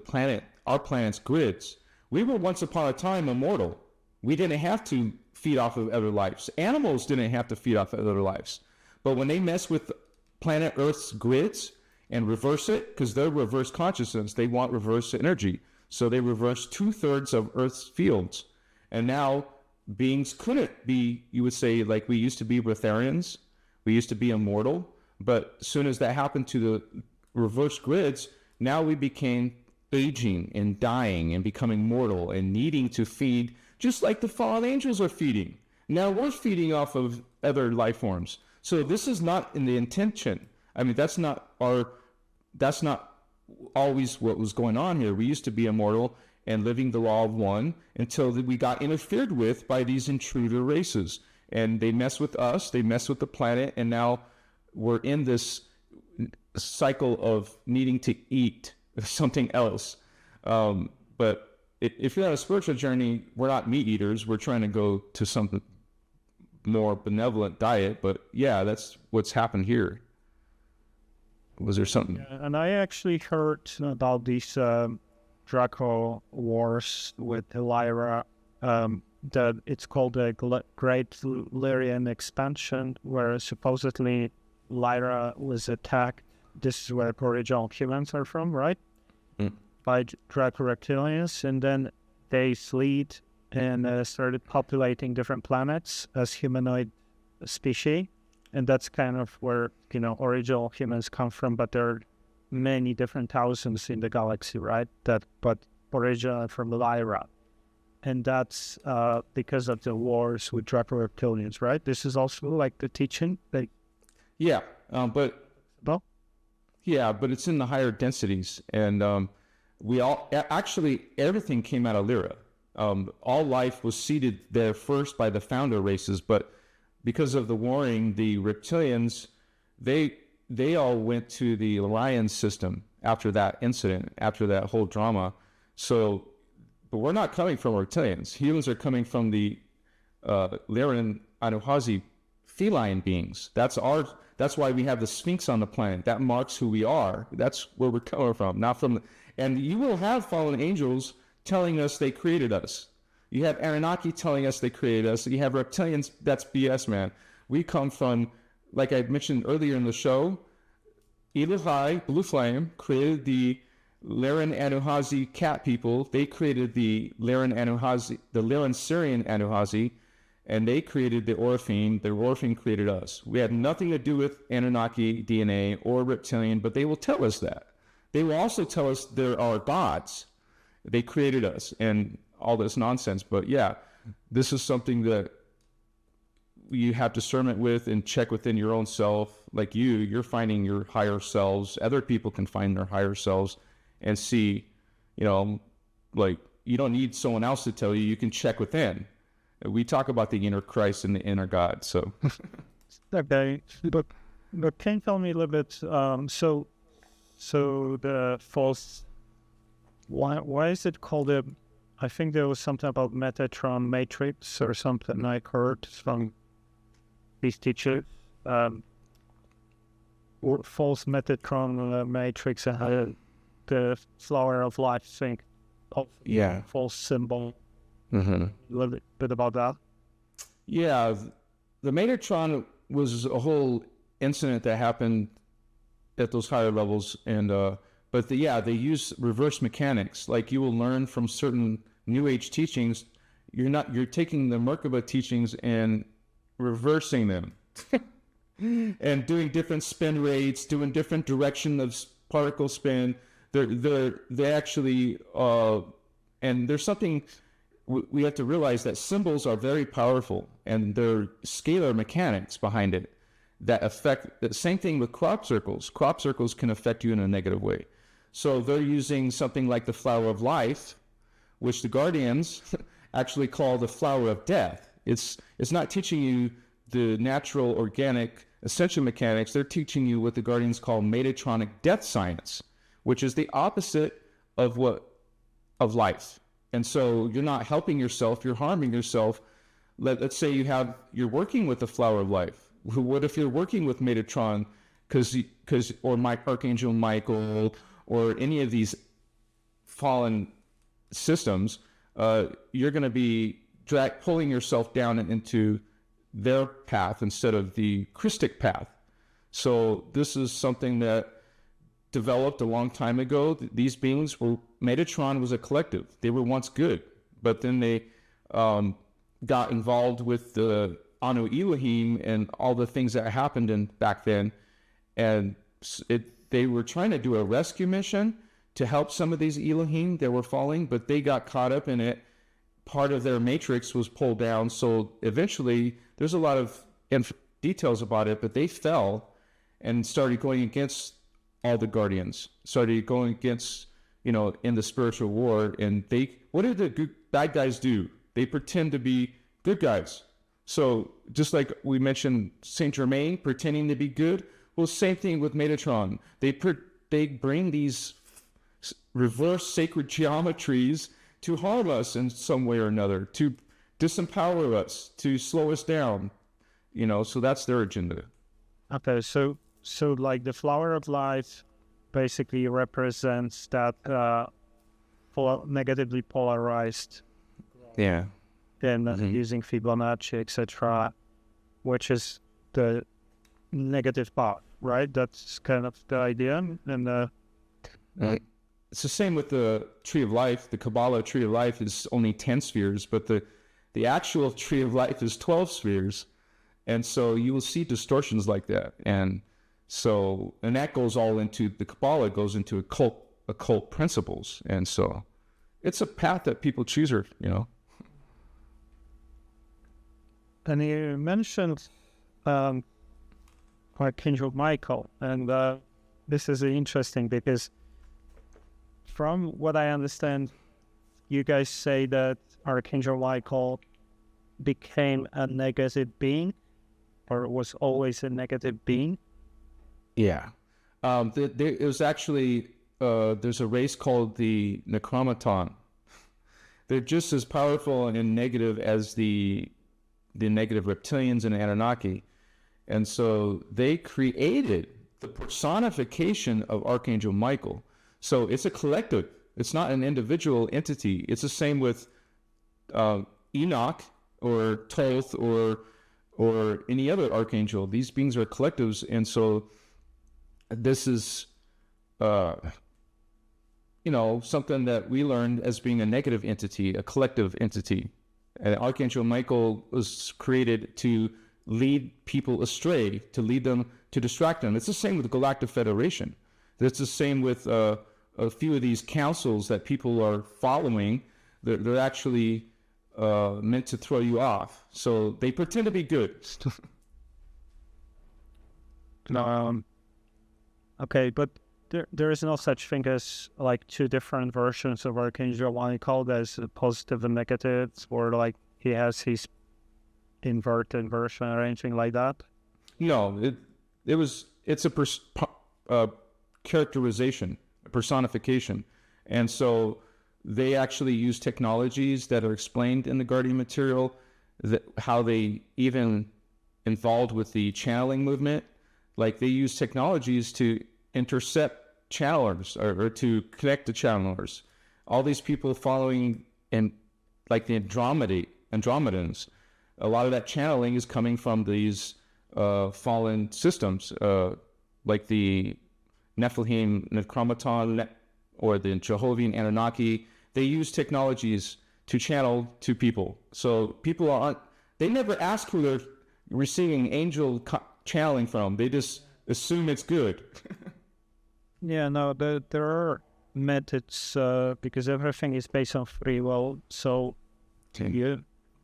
our planet's grids. We were once upon a time immortal. We didn't have to feed off of other lives. Animals didn't have to feed off of other lives. But when they mess with planet Earth's grids and reverse it, because they're reverse consciousness, they want reverse energy. So they reverse 2/3 of Earth's fields. And now beings couldn't be, you would say, like we used to be Breatharians. We used to be immortal, but as soon as that happened to the reverse grids, now we became aging and dying and becoming mortal and needing to feed, just like the fallen angels are feeding. Now we're feeding off of other life forms. So this is not in the intention. I mean, that's not always what was going on here. We used to be immortal and living the law of one until we got interfered with by these intruder races. And they mess with us, they mess with the planet, and now we're in this cycle of needing to eat something else. But if you're on a spiritual journey, we're not meat eaters. We're trying to go to something more benevolent diet. But yeah, that's what's happened here. Was there something? Yeah, and I actually heard about these Draco wars with Lyra. That it's called the Great Lyrian Expansion, where supposedly Lyra was attacked. This is where original humans are from, right? By Draco reptilians, and then they fled and started populating different planets as humanoid species, and that's kind of where original humans come from. But there are many different thousands in the galaxy, right? But originally from Lyra. And that's because of the wars with Draco reptilians, right? This is also like the teaching. Yeah, but it's in the higher densities, and everything came out of Lyra. All life was seeded there first by the founder races, but because of the warring, the reptilians, they all went to the Lyran system after that incident, after that whole drama. But we're not coming from reptilians. Humans are coming from the Lyran Anuhazi feline beings. That's why we have the Sphinx on the planet. That marks who we are. That's where we're coming from, not from. And you will have fallen angels telling us they created us. You have Anunnaki telling us they created us. You have reptilians. That's BS, man. We come from, like I mentioned earlier in the show, Elohai, Blue Flame, created the Lyran Anuhazi cat people. They created the Lyran Syrian Anuhazi, and they created the Orphine. The Orphine created us. We had nothing to do with Anunnaki DNA or reptilian, but they will tell us that. They will also tell us there are gods. They created us and all this nonsense. But yeah, this is something that you have discernment with and check within your own self. Like you're finding your higher selves. Other people can find their higher selves and see, like you don't need someone else to tell you. You can check within. We talk about the inner Christ and the inner God. So, okay, but can you tell me a little bit? So the false. Why is it called a? I think there was something about Metatron matrix or something I heard from these teachers. False Metatron matrix and the flower of life thing. False symbol. Mm-hmm. A little bit about that. Yeah, the Metatron was a whole incident that happened at those higher levels, and but they use reverse mechanics. Like you will learn from certain New Age teachings, you're taking the Merkaba teachings and reversing them, and doing different spin rates, doing different direction of particle spin. They actually and there's something we have to realize, that symbols are very powerful, and there are scalar mechanics behind it that affect. The same thing with crop circles. Crop circles can affect you in a negative way. So they're using something like the flower of life, which the Guardians actually call the flower of death. It's not teaching you the natural, organic ascension mechanics. They're teaching you what the Guardians call Metatronic death science, which is the opposite of life. And so you're not helping yourself, you're harming yourself. Let's say you're working with the flower of life. What if you're working with Metatron or Archangel Michael or any of these fallen systems? You're going to be pulling yourself down into their path instead of the Christic path. So this is something that developed a long time ago. These beings Metatron was a collective. They were once good, but then they got involved with the Anu Elohim and all the things that happened back then, and they were trying to do a rescue mission to help some of these Elohim that were falling, but they got caught up in it. Part of their matrix was pulled down, so eventually there's a lot of details about it, but they fell and started going against all the Guardians, started going against, in the spiritual war. And what do the bad guys do? They pretend to be good guys. So just like we mentioned Saint Germain pretending to be good, well, same thing with Metatron. They bring these reverse sacred geometries to harm us in some way or another, to disempower us, to slow us down. So that's their agenda. Okay, so like the flower of life basically represents that negatively polarized. Yeah. And using Fibonacci, etc., which is the negative part, right? That's kind of the idea. And it's the same with the Tree of Life. The Kabbalah Tree of Life is only 10 spheres, but the actual Tree of Life is 12 spheres. And so you will see distortions like that. And that goes all into the Kabbalah, goes into occult principles. And so it's a path that people choose, And you mentioned Archangel Michael, and this is interesting because from what I understand, you guys say that Archangel Michael became a negative being, or was always a negative being. Yeah. It was actually, there's a race called the Necromaton. They're just as powerful and negative as the negative reptilians and Anunnaki. And so they created the personification of Archangel Michael. So it's a collective. It's not an individual entity. It's the same with Enoch or Thoth or any other archangel. These beings are collectives. And so this is, something that we learned as being a negative entity, a collective entity. And Archangel Michael was created to lead people astray, to lead them, to distract them. It's the same with the Galactic Federation. It's the same with a few of these councils that people are following. They're actually meant to throw you off. So they pretend to be good. Okay, but there is no such thing as like two different versions of Archangel Michael. There's positive and negative, or like he has his inverted version or anything like that. No, it's a characterization, a personification, and so they actually use technologies that are explained in the Guardian material, how they even involved with the channeling movement. Like they use technologies to intercept channelers or to connect to channelers. All these people following in like the Andromedans, a lot of that channeling is coming from these fallen systems, like the Nephilim, Necromaton, or the Jehovian Anunnaki. They use technologies to channel to people. So people they never ask who they're receiving angel channeling from. They just assume it's good. Yeah, no, there are methods because everything is based on free will. So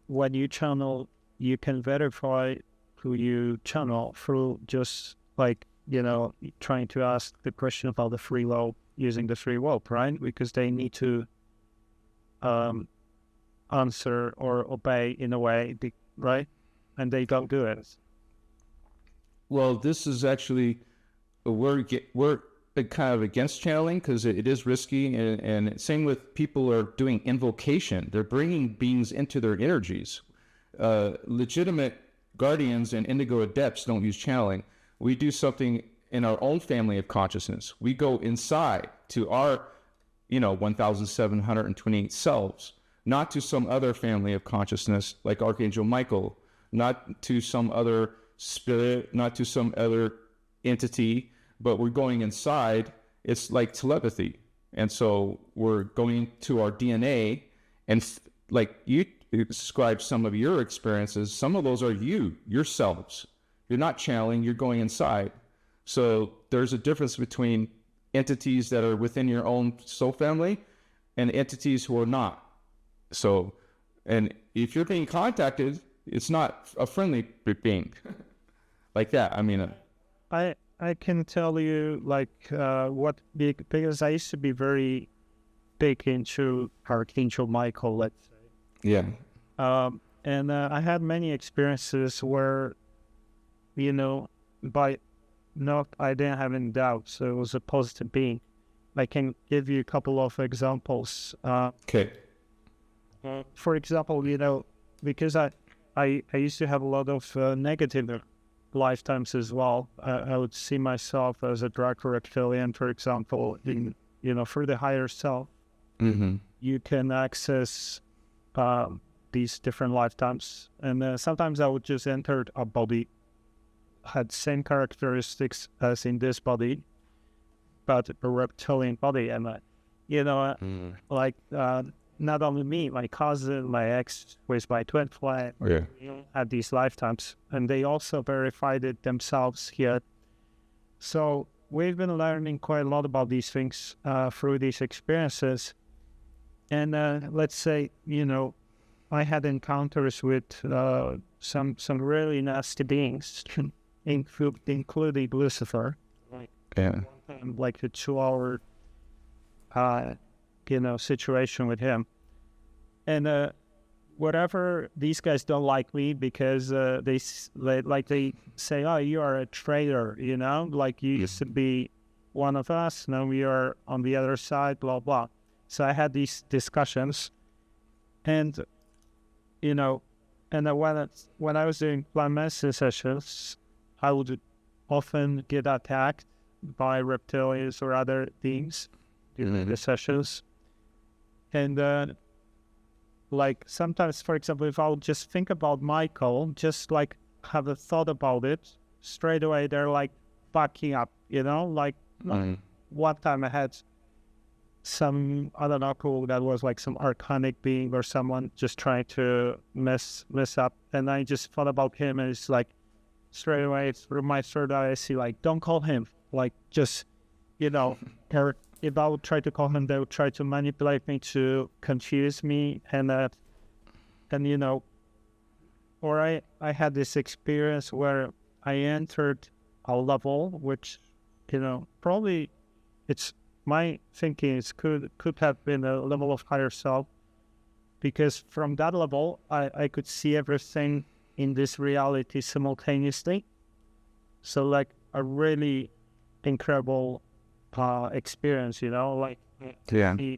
when you channel, you can verify who you channel through just like, trying to ask the question about the free will using the free will, right? Because they need to answer or obey in a way, right? And they don't do it. Well, this is actually, we're kind of against channeling because it is risky, and same with people are doing invocation. They're bringing beings into their energies. Legitimate guardians and indigo adepts don't use channeling. We do something in our own family of consciousness. We go inside to our 1,728 selves, not to some other family of consciousness like Archangel Michael, not to some other spirit, not to some other entity, but we're going inside. It's like telepathy. And so we're going to our DNA, and like you describe some of your experiences, some of those are yourselves. You're not channeling, you're going inside. So there's a difference between entities that are within your own soul family and entities who are not. So, and if you're being contacted, it's not a friendly being like that. I mean, I can tell you because I used to be very big into Archangel Michael, let's say. Yeah. And I had many experiences where, I didn't have any doubts. So it was a positive being. I can give you a couple of examples. Okay. For example, because I used to have a lot of negative lifetimes as well. I would see myself as a dark reptilian, for example, for the higher self. Mm-hmm. You can access these different lifetimes. And sometimes I would just enter a body, had same characteristics as in this body, but a reptilian body. And, not only me, my cousin, my ex, with my twin flame, had these lifetimes, and they also verified it themselves here. So we've been learning quite a lot about these things through these experiences. And let's say, I had encounters with some really nasty beings, including Lucifer. Yeah. Like a 2-hour situation with him. And whatever, these guys don't like me because they say, oh, you are a traitor, like you used to be one of us, now we are on the other side, blah, blah. So I had these discussions, and, and when I was doing plant medicine sessions, I would often get attacked by reptilians or other beings during the sessions. And sometimes, for example, if I would just think about Michael, just like have a thought about it, straight away they're like backing up, one time I had some, I don't know who that was, like some archonic being or someone just trying to mess up, and I just thought about him, and it's like straight away through my third eye I see like, don't call him, like just, or if I would try to call him, they would try to manipulate me to confuse me, and or I had this experience where I entered a level which, probably it's my thinking is could have been a level of higher self, because from that level I could see everything in this reality simultaneously. So like a really incredible experience,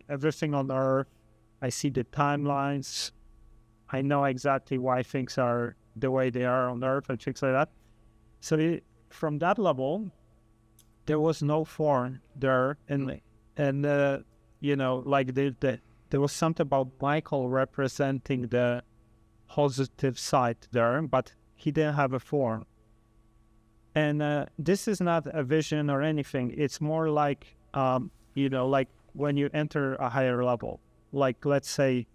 everything on Earth. I see the timelines. I know exactly why things are the way they are on Earth and things like that. So from that level, there was no form there, and there was something about Michael representing the positive side there, but he didn't have a form. And this is not a vision or anything. It's more like, like when you enter a higher level. Like, let's say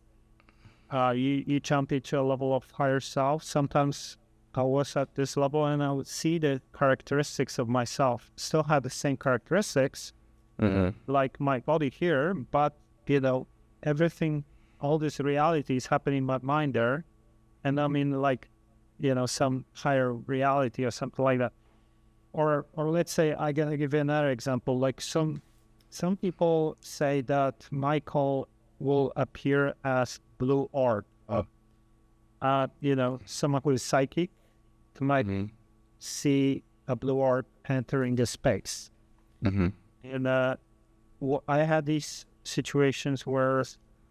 you jump into a level of higher self. Sometimes I was at this level and I would see the characteristics of myself. Still have the same characteristics, like my body here, but, everything, all this reality is happening in my mind there. And I'm in like, some higher reality or something like that. Or let's say, I'm going to give you another example. Like some people say that Michael will appear as blue orb. Someone who is psychic might see a blue orb entering the space. And I had these situations where,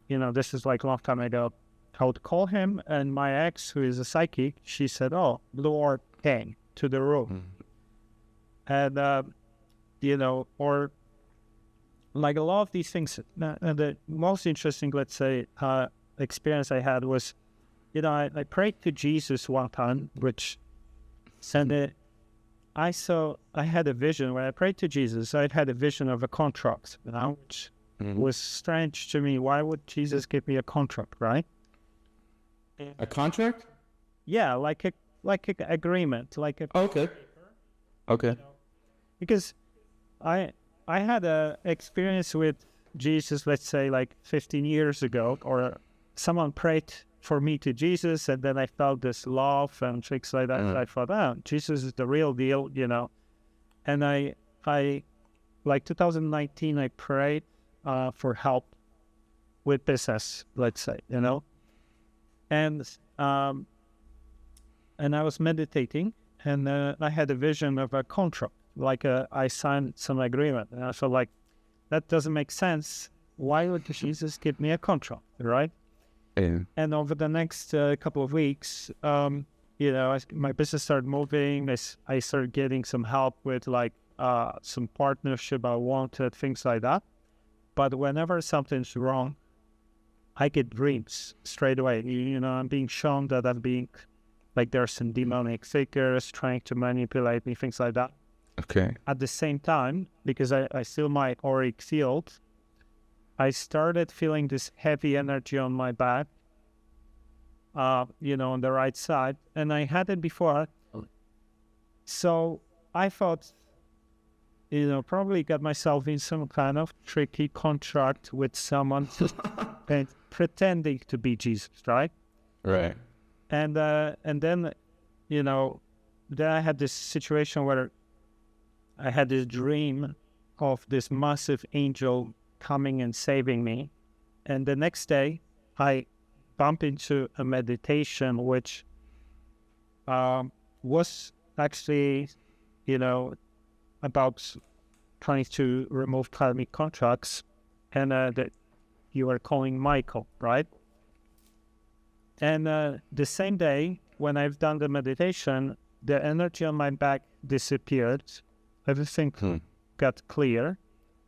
this is like a long time ago, I would call him, and my ex, who is a psychic, she said, "Oh, blue orb came to the room." And, or like a lot of these things. And the most interesting, let's say, experience I had was, I prayed to Jesus one time, which sent it. I had a vision when I prayed to Jesus. I had a vision of a contract, which was strange to me. Why would Jesus give me a contract, right? A contract? Yeah, like a agreement, like a okay. Because I had a experience with Jesus, let's say like 15 years ago, or someone prayed for me to Jesus, and then I felt this love and things like that. I thought, Jesus is the real deal, And I like 2019, I prayed for help with business, let's say, and I was meditating, and I had a vision of a contract, like I signed some agreement, and I felt like that doesn't make sense. Why would Jesus give me a contract, right? And over the next couple of weeks, my business started moving. I started getting some help with like some partnership I wanted, things like that. But whenever something's wrong, I get dreams straight away. I'm being shown that I'm being, like there's some demonic figures trying to manipulate me, things like that. Okay. At the same time, because I feel my auric field, I started feeling this heavy energy on my back, on the right side, and I had it before. So I thought, probably got myself in some kind of tricky contract with someone and pretending to be Jesus, right? Right. And then, then I had this situation where I had this dream of this massive angel coming and saving me. And the next day, I bump into a meditation, which was actually, about trying to remove karmic contracts, and that you were calling Michael, right? And the same day, when I've done the meditation, the energy on my back disappeared. Everything got clear.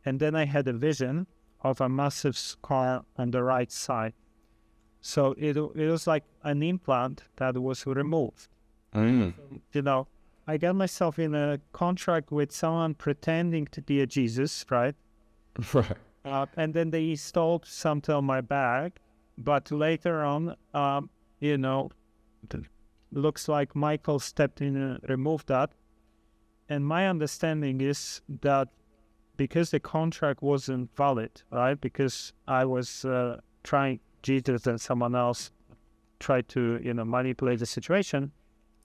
And then I had a vision of a massive scar on the right side. So it was like an implant that was removed. I got myself in a contract with someone pretending to be a Jesus, right? Right. And then they installed something on my back. But later on, looks like Michael stepped in and removed that. And my understanding is that because the contract wasn't valid, right? Because I was trying, Jesus and someone else tried to, manipulate the situation.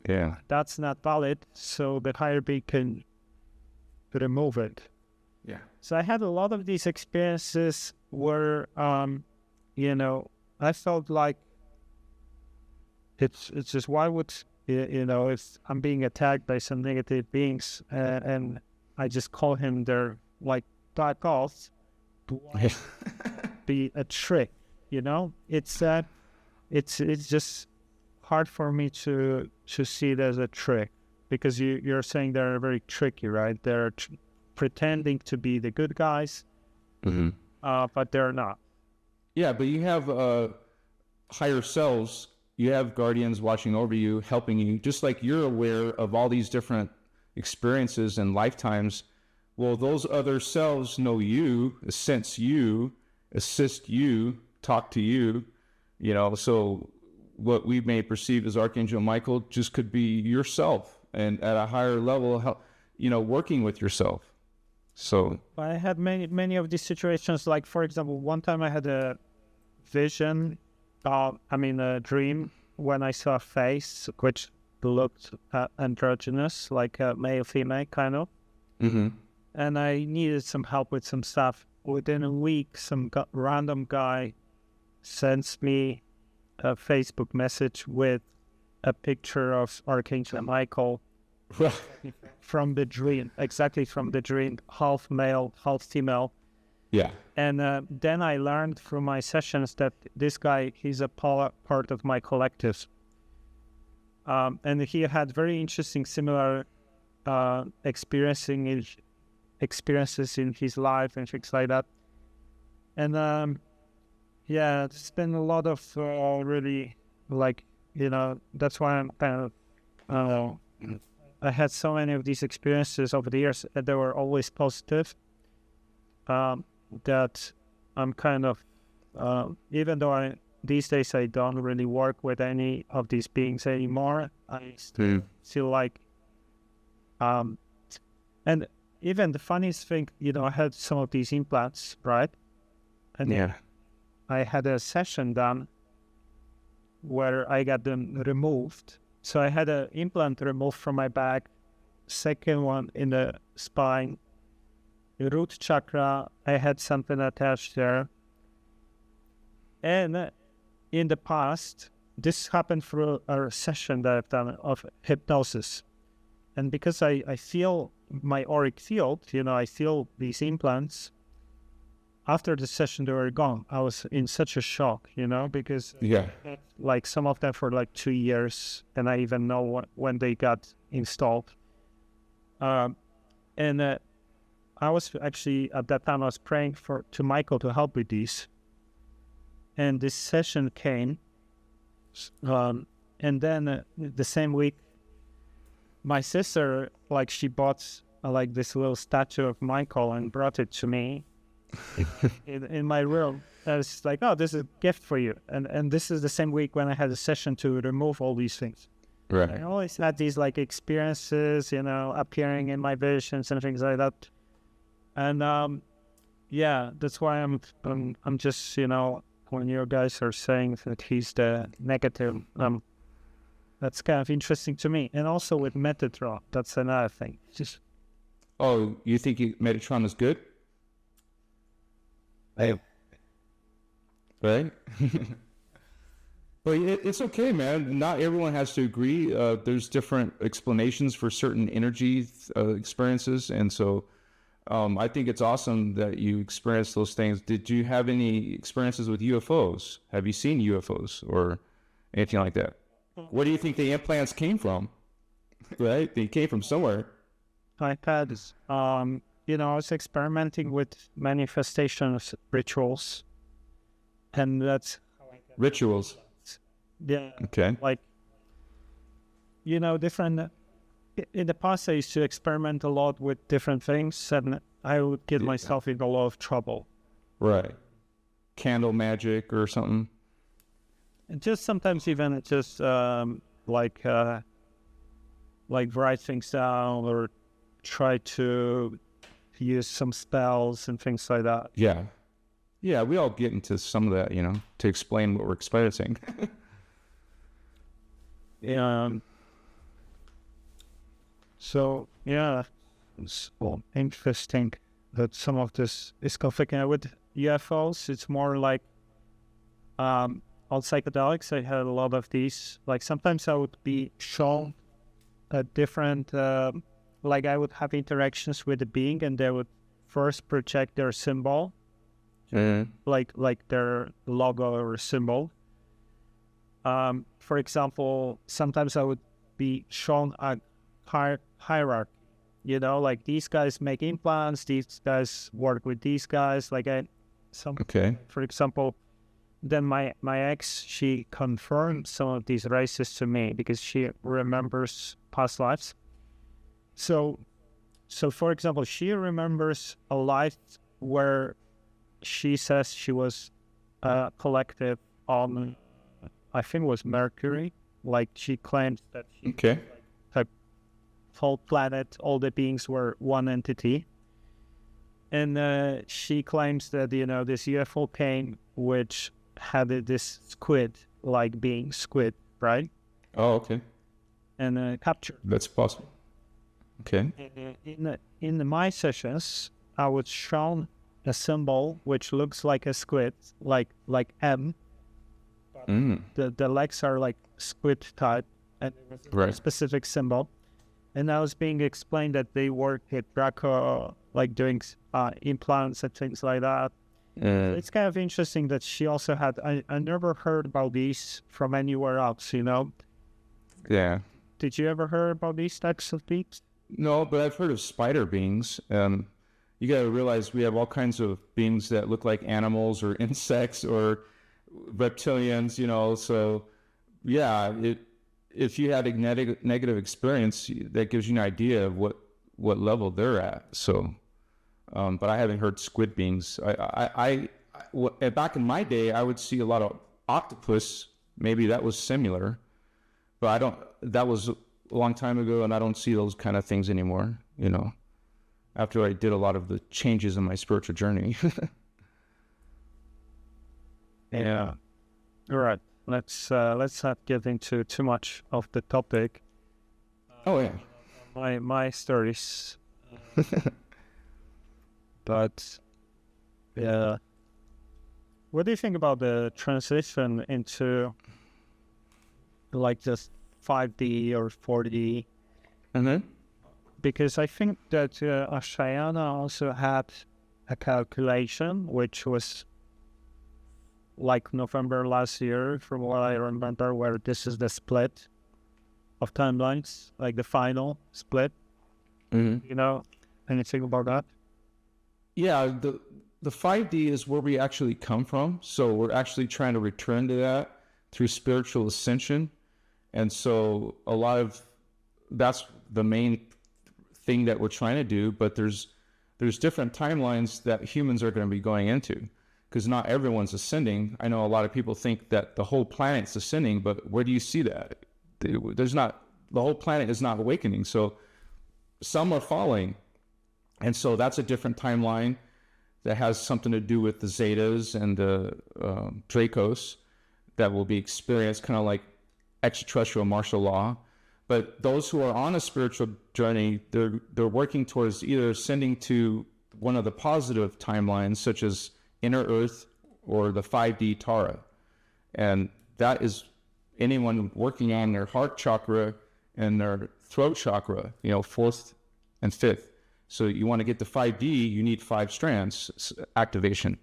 Yeah. That's not valid, so the higher being can remove it. Yeah. So I had a lot of these experiences where, I felt like it's just, why would, if I'm being attacked by some negative beings and I just call him their, like, back off, why be a trick, It's just hard for me to see it as a trick, because you're saying they're very tricky, right? They're pretending to be the good guys, but they're not. Yeah, but you have higher selves you have guardians watching over you, helping you, just like you're aware of all these different experiences and lifetimes. Well, those other selves know you, sense you, assist you, talk to you, you know. So what we may perceive as Archangel Michael just could be yourself, and at a higher level, you know, working with yourself. So I had many of these situations. Like, for example, one time I had a vision, a dream, when I saw a face which looked androgynous, like a male, female kind of. Mm-hmm. And I needed some help with some stuff. Within a week, some random guy sends me a Facebook message with a picture of Archangel Michael from the dream, exactly from the dream, half male, half female. Yeah. And then I learned from my sessions that this guy, he's a part of my collective. And he had very interesting, similar experiences in his life and things like that. And it's been a lot of really, like, you know, that's why I'm kind of, I had so many of these experiences over the years, and they were always positive. That I'm kind of, even though these days I don't really work with any of these beings anymore, I still like, and even the funniest thing, you know, I had some of these implants, right? And I had a session done where I got them removed. So I had an implant removed from my back, second one in the spine, root chakra, I had something attached there. And in the past, this happened through a session that I've done of hypnosis. And because I feel my auric field, you know, I feel these implants, after the session, they were gone. I was in such a shock, you know, because like some of them for like 2 years, and I even know when they got installed. And I was actually, at that time, I was praying to Michael to help with these. And this session came. And then the same week, my sister, like, she bought like this little statue of Michael and brought it to me in my room. I was like, oh, this is a gift for you. And this is the same week when I had a session to remove all these things. Right. I always had these like experiences, you know, appearing in my visions and things like that. And that's why I'm just, you know, when you guys are saying that he's the negative, that's kind of interesting to me. And also with Metatron, that's another thing. Just you think Metatron is good? Right? But it's okay, man. Not everyone has to agree. There's different explanations for certain energy experiences, and so I think it's awesome that you experienced those things. Did you have any experiences with UFOs? Have you seen UFOs or anything like that? Where do you think the implants came from? Right? They came from somewhere. I had, you know, I was experimenting with manifestations rituals, and that's rituals. Yeah. Okay. Like, you know, different. In the past, I used to experiment a lot with different things, and I would get myself in a lot of trouble. Right. Candle magic or something. And just sometimes even just like write things down or try to use some spells and things like that. Yeah. Yeah, we all get into some of that, you know, to explain what we're experiencing. So, yeah, it's interesting that some of this is conflicting with UFOs. It's more like on psychedelics, I had a lot of these. Like sometimes I would be shown a different, like I would have interactions with the being and they would first project their symbol, like their logo or symbol. For example, sometimes I would be shown a hierarchy, you know, like these guys make implants, these guys work with these guys. For example, then my ex, she confirmed some of these races to me because she remembers past lives. So for example, she remembers a life where she says she was collective on, I think it was Mercury. Like she claims that she like whole planet, all the beings were one entity. And she claims that, this UFO came, which had this squid-like being squid, right? Oh, okay. And captured. That's possible. Okay. And in my sessions, I was shown a symbol which looks like a squid, like M. The legs are like squid type, and it was a specific symbol. And I was being explained that they work at Draco, like doing implants and things like that. It's kind of interesting that she also had. I never heard about these from anywhere else. Yeah. Did you ever hear about these types of beings? No, but I've heard of spider beings. You got to realize we have all kinds of beings that look like animals or insects or reptilians, so yeah, if you had a negative experience, that gives you an idea of what level they're at. So, but I haven't heard squid beings. Back in my day, I would see a lot of octopus. Maybe that was similar, but that was a long time ago, and I don't see those kind of things anymore, after I did a lot of the changes in my spiritual journey. Yeah. All right. Let's not get into too much of the topic. Oh yeah. My stories. But yeah. What do you think about the transition into like just 5D or 4D? Because I think that Ashayana also had a calculation which was like November last year, from what I remember, where this is the split of timelines, like the final split. Anything about that? Yeah, the 5D is where we actually come from. So we're actually trying to return to that through spiritual ascension. And so that's the main thing that we're trying to do. But there's different timelines that humans are going to be going into, because not everyone's ascending. I know a lot of people think that the whole planet's ascending, but where do you see that? The whole planet is not awakening. So some are falling. And so that's a different timeline that has something to do with the Zetas and the Dracos that will be experienced, kind of like extraterrestrial martial law. But those who are on a spiritual journey, they're working towards either ascending to one of the positive timelines, such as Inner Earth or the 5D Tara. And that is anyone working on their heart chakra and their throat chakra, 4th and 5th. So you want to get to 5D, you need 5 strands activation.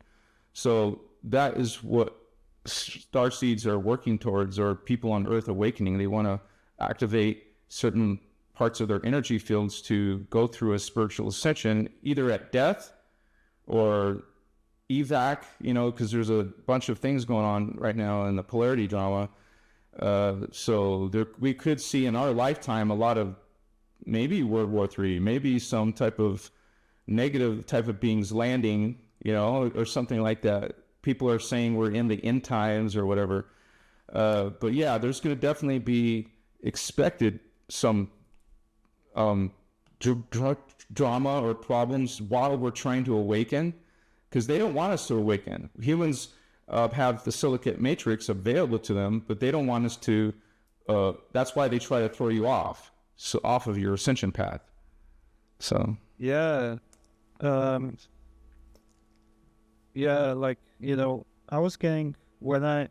So that is what starseeds are working towards, or people on Earth awakening. They want to activate certain parts of their energy fields to go through a spiritual ascension, either at death or evac, because there's a bunch of things going on right now in the polarity drama. So we could see in our lifetime a lot of maybe World War III, maybe some type of negative type of beings landing, or something like that. People are saying we're in the end times or whatever. But yeah, there's going to definitely be expected some drama or problems while we're trying to awaken, because they don't want us to awaken. Humans have the silicate matrix available to them, but they don't want us to. That's why they try to throw you off of your ascension path. So yeah, like I was getting when I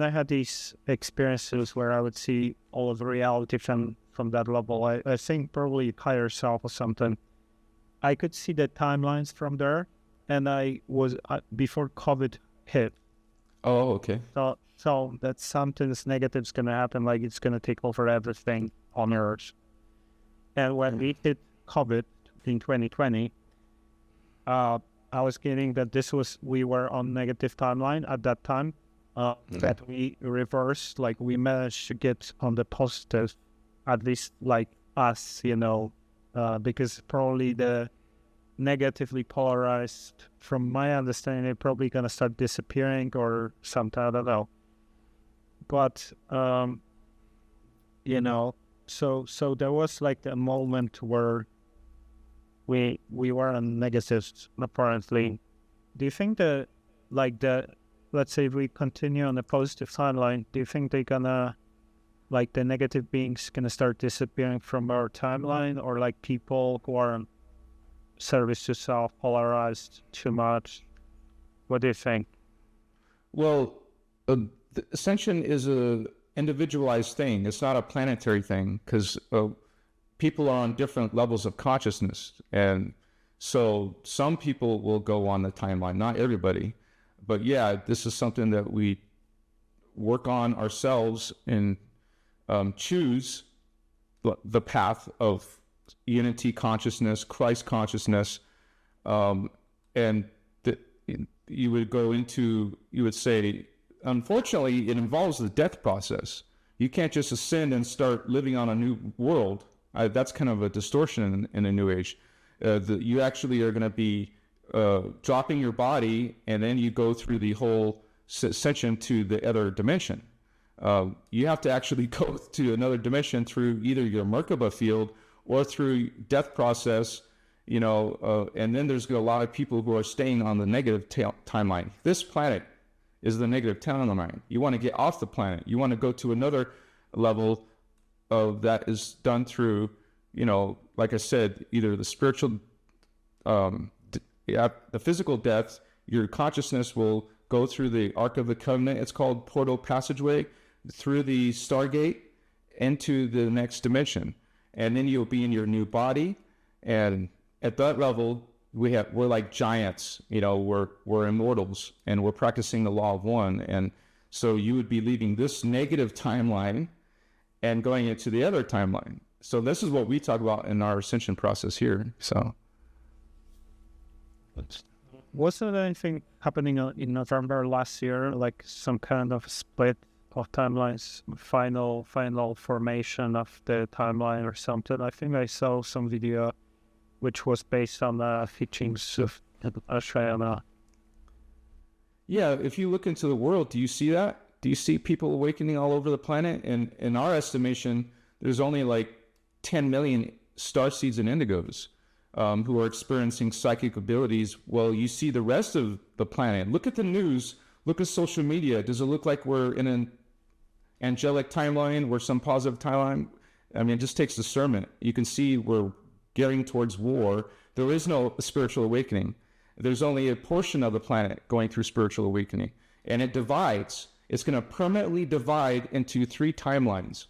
had these experiences where I would see all of the reality from that level. I think probably higher self or something. I could see the timelines from there, and I was before COVID hit. Oh, okay. So that something's negative is gonna happen, like it's gonna take over everything on Earth. And when we hit COVID in 2020, I was getting that we were on negative timeline at that time, that we reversed, like we managed to get on the positive, at least like us, because probably the negatively polarized, from my understanding, they're probably going to start disappearing or something, I don't know. But, so there was like a moment where we were on negatives, apparently. Do you think that, like, let's say if we continue on the positive timeline, do you think they're gonna, like, the negative beings gonna start disappearing from our timeline, or like people who are on service to self polarized too much? What do you think? Well, the ascension is a individualized thing. It's not a planetary thing, because people are on different levels of consciousness, and so some people will go on the timeline, not everybody. But yeah, this is something that we work on ourselves and choose the path of unity consciousness, Christ consciousness, and you would say, unfortunately, it involves the death process. You can't just ascend and start living on a new world. That's kind of a distortion in the New Age. You actually are going to be dropping your body, and then you go through the whole ascension to the other dimension. You have to actually go to another dimension through either your Merkaba field or through death process, and then there's a lot of people who are staying on the negative timeline. This planet is the negative timeline. You want to get off the planet. You want to go to another level of that is done through, like I said, either the spiritual, the physical death. Your consciousness will go through the Ark of the Covenant. It's called portal passageway, through the Stargate into the next dimension, and then you'll be in your new body. And at that level, we're like giants. We're immortals, and we're practicing the law of one. And so you would be leaving this negative timeline and going into the other timeline. So this is what we talk about in our ascension process here. So, was there anything happening in November last year, like some kind of split of timelines, final formation of the timeline or something? I think I saw some video which was based on the teachings of Ashayana. Yeah, if you look into the world, do you see that? Do you see people awakening all over the planet? And in our estimation, there's only like 10 million starseeds and indigos who are experiencing psychic abilities. Well, you see the rest of the planet. Look at the news. Look at social media. Does it look like we're in an angelic timeline? We're some positive timeline? I mean, it just takes discernment. You can see we're gearing towards war. There is no spiritual awakening. There's only a portion of the planet going through spiritual awakening. And it divides. It's going to permanently divide into 3 timelines.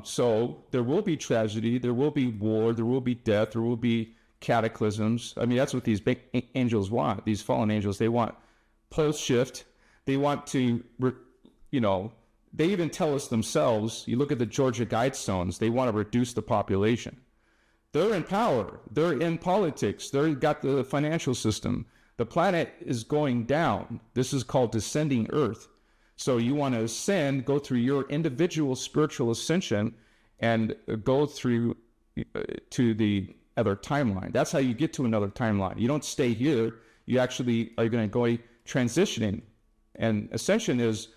So there will be tragedy, there will be war, there will be death, there will be cataclysms. I mean, that's what these big angels want. These fallen angels, they want pole shift. They want to, they even tell us themselves, you look at the Georgia Guidestones, they want to reduce the population. They're in power. They're in politics. They've got the financial system. The planet is going down. This is called descending Earth. So you want to ascend, go through your individual spiritual ascension, and go through to the other timeline. That's how you get to another timeline. You don't stay here. You actually are going to go transitioning. And ascension is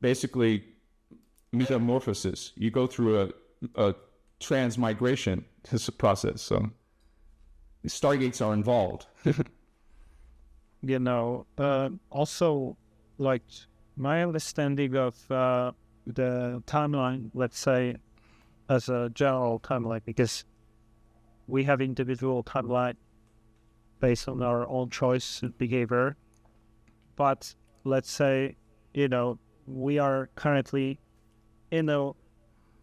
basically metamorphosis. You go through a transmigration process. So the stargates are involved. Also, like my understanding of the timeline, let's say, as a general timeline, because we have individual timeline based on our own choice and behavior. But let's say, we are currently in a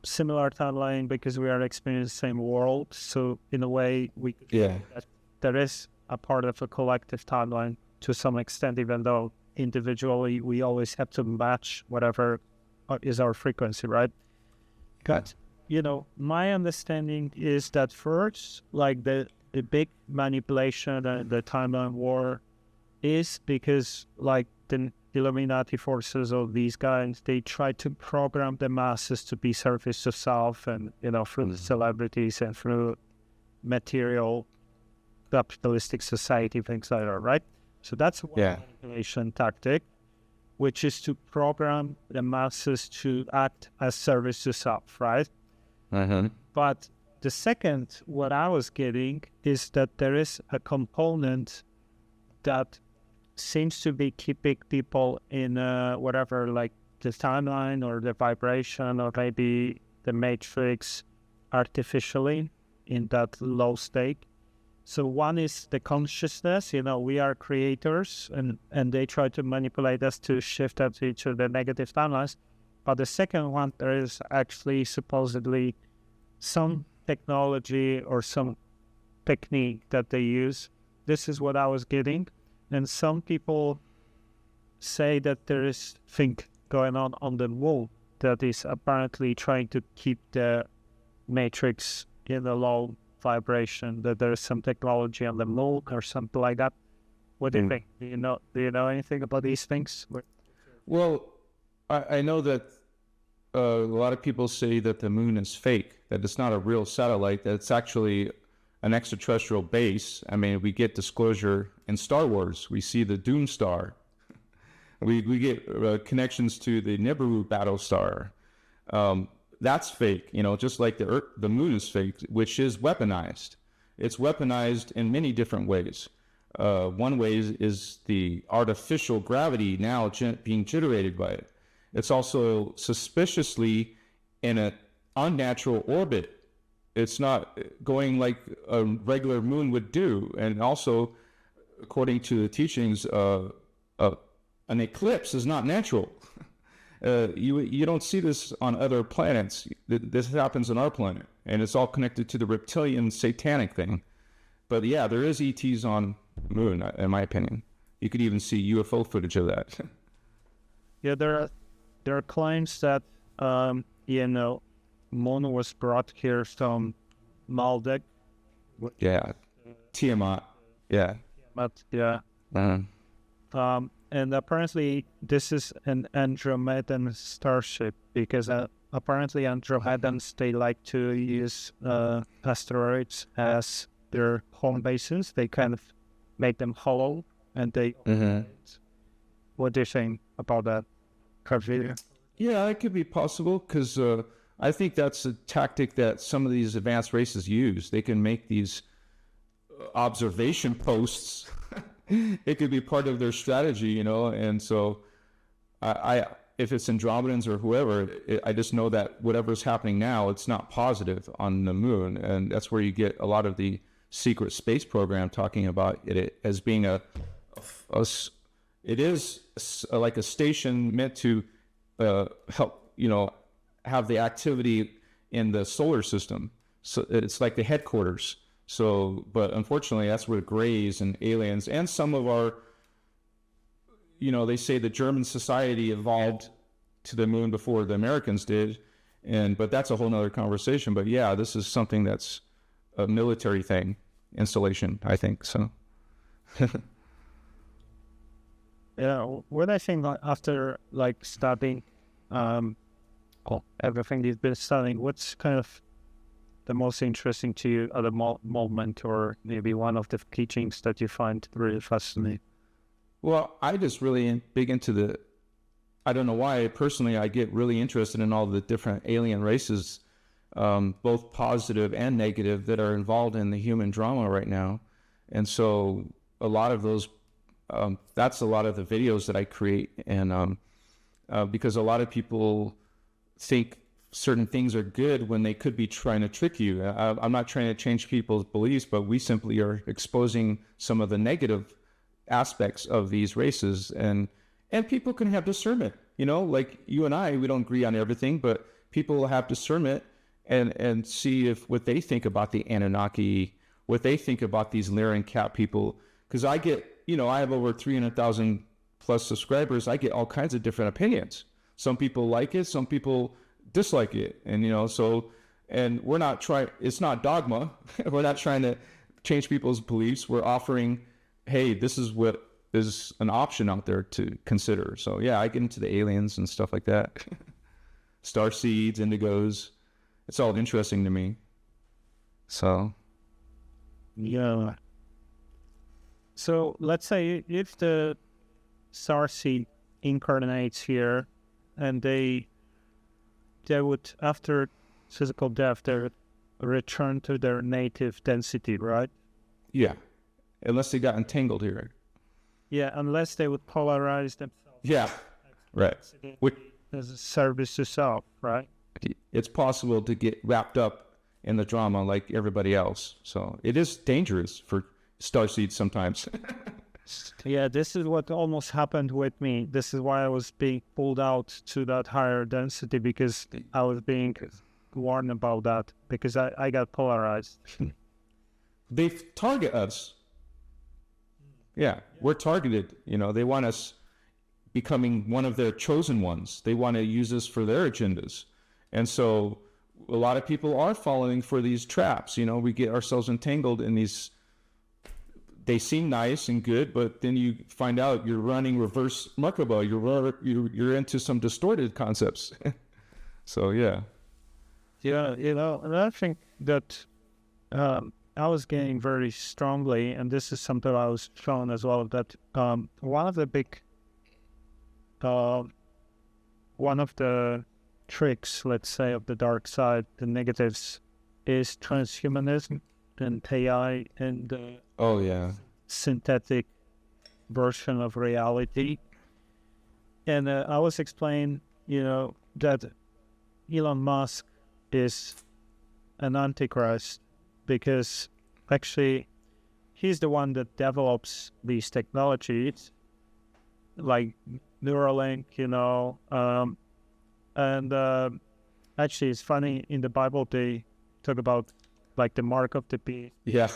similar timeline because we are experiencing the same world. So in a way, that there is a part of a collective timeline to some extent, even though individually we always have to match whatever is our frequency, right? But my understanding is that first, like the big manipulation and the timeline war is because like the Illuminati forces or these guys, they try to program the masses to be service to self, and through the celebrities and through material capitalistic society, things like that, right? So that's one manipulation tactic, which is to program the masses to act as service to self, right? But the second, what I was getting is that there is a component that seems to be keeping people in whatever, like the timeline or the vibration or maybe the matrix artificially in that low state. So one is the consciousness, we are creators, and they try to manipulate us to shift us into the negative timelines. But the second one, there is actually supposedly some technology or some technique that they use. This is what I was getting. And some people say that there is thing going on the moon that is apparently trying to keep the matrix in a low vibration, that there is some technology on the moon or something like that. What do you think? Do you know anything about these things? Well, I know that a lot of people say that the moon is fake, that it's not a real satellite, that it's actually an extraterrestrial base. I mean, we get disclosure in Star Wars. We see the Doom Star. We get connections to the Nibiru Battlestar. That's fake, just like the moon is fake, which is weaponized. It's weaponized in many different ways. One way is the artificial gravity now being generated by it. It's also suspiciously in an unnatural orbit. It's not going like a regular moon would do. And also, according to the teachings, an eclipse is not natural. You don't see this on other planets. This happens on our planet, and it's all connected to the reptilian satanic thing. But yeah, there is ETs on the moon, in my opinion. You could even see UFO footage of that. Yeah, there are claims that moon was brought here from Maldek. Yeah, Tiamat. Yeah. But yeah. And apparently this is an Andromedan starship, because apparently Andromedans, they like to use asteroids as their home bases. They kind of make them hollow, and they... What do you think about that? Yeah, it could be possible, because I think that's a tactic that some of these advanced races use. They can make these observation posts. It could be part of their strategy, and so if it's Andromedans or whoever, I just know that whatever's happening now, it's not positive on the moon, and that's where you get a lot of the secret space program talking about it as being it is like a station meant to help, have the activity in the solar system. So it's like the headquarters. So, but unfortunately, that's where Greys and aliens and some of our, they say the German society evolved to the moon before the Americans did. But that's a whole nother conversation. But yeah, this is something that's a military thing, installation, I think. So. Yeah, what I think after studying everything you've been studying, what's kind of the most interesting to you at the moment, or maybe one of the teachings that you find really fascinating? Well, I just really big into I don't know why, personally, I get really interested in all the different alien races, both positive and negative, that are involved in the human drama right now. And so a lot of those, that's a lot of the videos that I create. And because a lot of people think certain things are good when they could be trying to trick you. I'm not trying to change people's beliefs, but we simply are exposing some of the negative aspects of these races, and people can have discernment, like you and I, we don't agree on everything, but people have discernment and see if what they think about the Anunnaki, what they think about these Lyran Cat people, because I get, I have over 300,000 plus subscribers. I get all kinds of different opinions. Some people like it, some people dislike it, and and we're not trying, it's not dogma. We're not trying to change people's beliefs. We're offering, hey, this is what is an option out there to consider. So yeah, I get into the aliens and stuff like that. Star seeds, indigos. It's all interesting to me. So yeah. So let's say if the starseed incarnates here, and they would, after physical death, they would return to their native density, right? yeah, unless they got entangled here. Yeah, unless they would polarize themselves. Yeah, right. Which, as a service to self, right? it's possible to get wrapped up in the drama like everybody else. So it is dangerous for starseeds sometimes. Yeah, this is what almost happened with me. This is why I was being pulled out to that higher density, because I was being warned about that, because I got polarized. They target us. Yeah, we're targeted. They want us becoming one of their chosen ones. They want to use us for their agendas. And so a lot of people are falling for these traps. We get ourselves entangled in these. They seem nice and good, but then you find out you're running reverse Merkaba. You're into some distorted concepts. So yeah. Yeah, another thing that I was getting very strongly, and this is something I was shown as well, that one of the tricks, let's say, of the dark side, the negatives, is transhumanism and AI and oh yeah, synthetic version of reality. And I was explaining, that Elon Musk is an antichrist, because actually he's the one that develops these technologies like Neuralink, and actually it's funny, in the Bible they talk about like the mark of the beast yeah.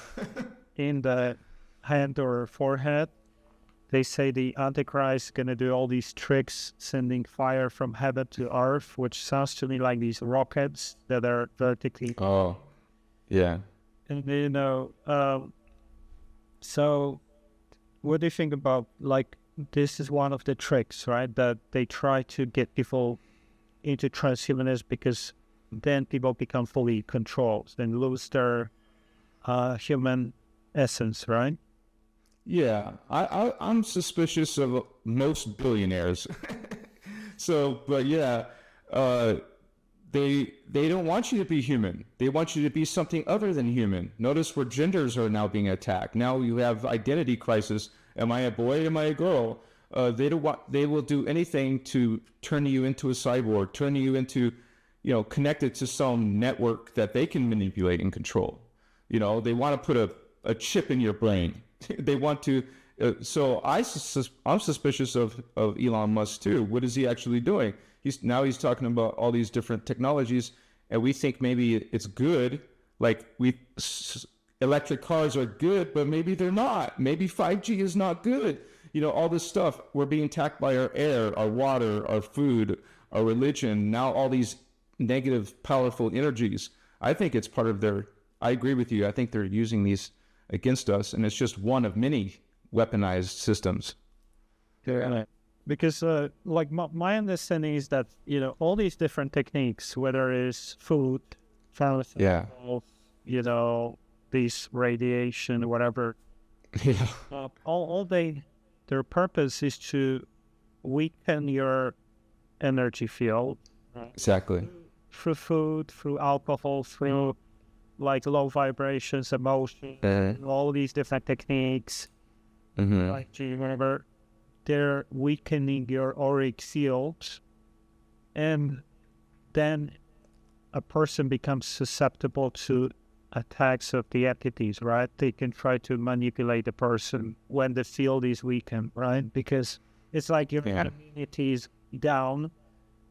in the hand or forehead. They say the Antichrist is going to do all these tricks, sending fire from heaven to earth, which sounds to me like these rockets that are vertically. Oh, yeah. And so what do you think about, like, this is one of the tricks, right? That they try to get people into transhumanism, because then people become fully controlled and lose their human essence, right? Yeah, I'm suspicious of most billionaires. So, but yeah, they don't want you to be human. They want you to be something other than human. Notice where genders are now being attacked. Now you have identity crisis. Am I a boy? Am I a girl? They will do anything to turn you into a cyborg, turn you into, connected to some network that they can manipulate and control. They want to put a chip in your brain. They want to. So I'm suspicious of Elon Musk too. What is he actually doing? He's talking about all these different technologies, and we think maybe it's good. Like electric cars are good, but maybe they're not. Maybe 5G is not good. All this stuff. We're being attacked by our air, our water, our food, our religion. Now all these negative, powerful energies. I think it's part of their. I agree with you. I think they're using these against us, and it's just one of many weaponized systems. Yeah. Because like my understanding is that all these different techniques, whether it's food, pharmaceuticals, these radiation, whatever, Yeah. all their purpose is to weaken your energy field. Right? Exactly. Through food, through alcohol, through like low vibrations, emotion, all these different techniques, like whatever, they're weakening your auric field, and then a person becomes susceptible to attacks of the entities, right? They can try to manipulate the person when the field is weakened, right? Because it's like your immunity is down,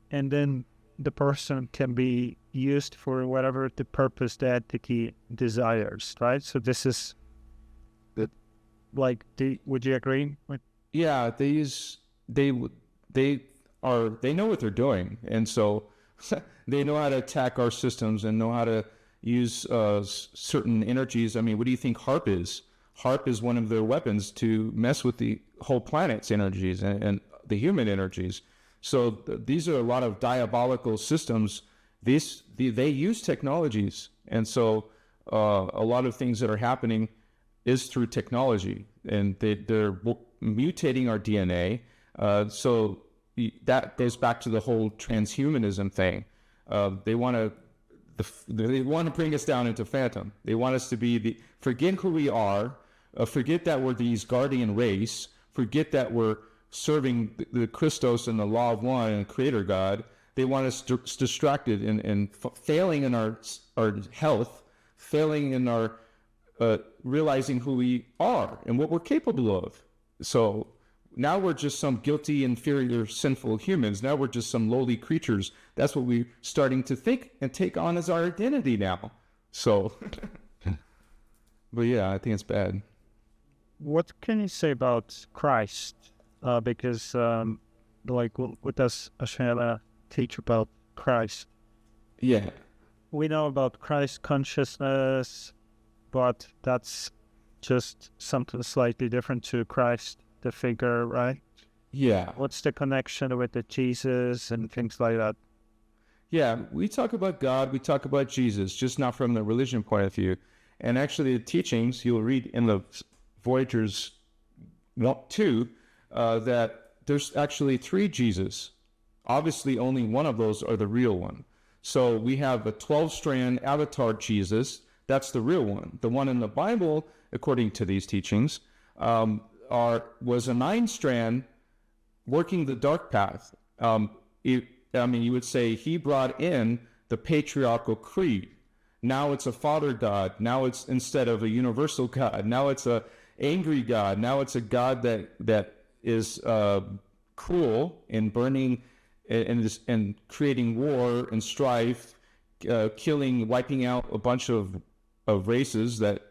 and then the person can be used for whatever the purpose the entity desires, right? So this is like, would you agree with? Yeah, they know what they're doing, and so they know how to attack our systems and know how to use certain energies. I mean, what do you think HARP is? HARP is one of their weapons to mess with the whole planet's energies and the human energies. So these are a lot of diabolical systems. They use technologies, and so a lot of things that are happening is through technology, and they're mutating our DNA. So that goes back to the whole transhumanism thing. They want to bring us down into phantom. They want us to forget who we are, forget that we're these guardian race, forget that we're serving the Christos and the law of one and Creator God. They want us distracted and failing in our health, failing in our realizing who we are and what we're capable of. So now we're just some guilty, inferior, sinful humans. Now we're just some lowly creatures. That's what we're starting to think and take on as our identity now. So, but yeah, I think it's bad. What can you say about Christ? Because, what does Ashayana teach about Christ? Yeah. We know about Christ consciousness, but that's just something slightly different to Christ, the figure, right? Yeah. What's the connection with the Jesus and things like that? Yeah, we talk about God, we talk about Jesus, just not from the religion point of view. And actually the teachings, you'll read in the Voyagers 2, that there's actually 3 Jesus. Obviously, only one of those are the real one. So we have a 12-strand avatar Jesus. That's the real one. The one in the Bible, according to these teachings, was a 9-strand working the dark path. You would say he brought in the patriarchal creed. Now it's a father God. Now it's, instead of a universal God, now it's a angry God. Now it's a God that is cruel and burning and creating war and strife, killing, wiping out a bunch of races that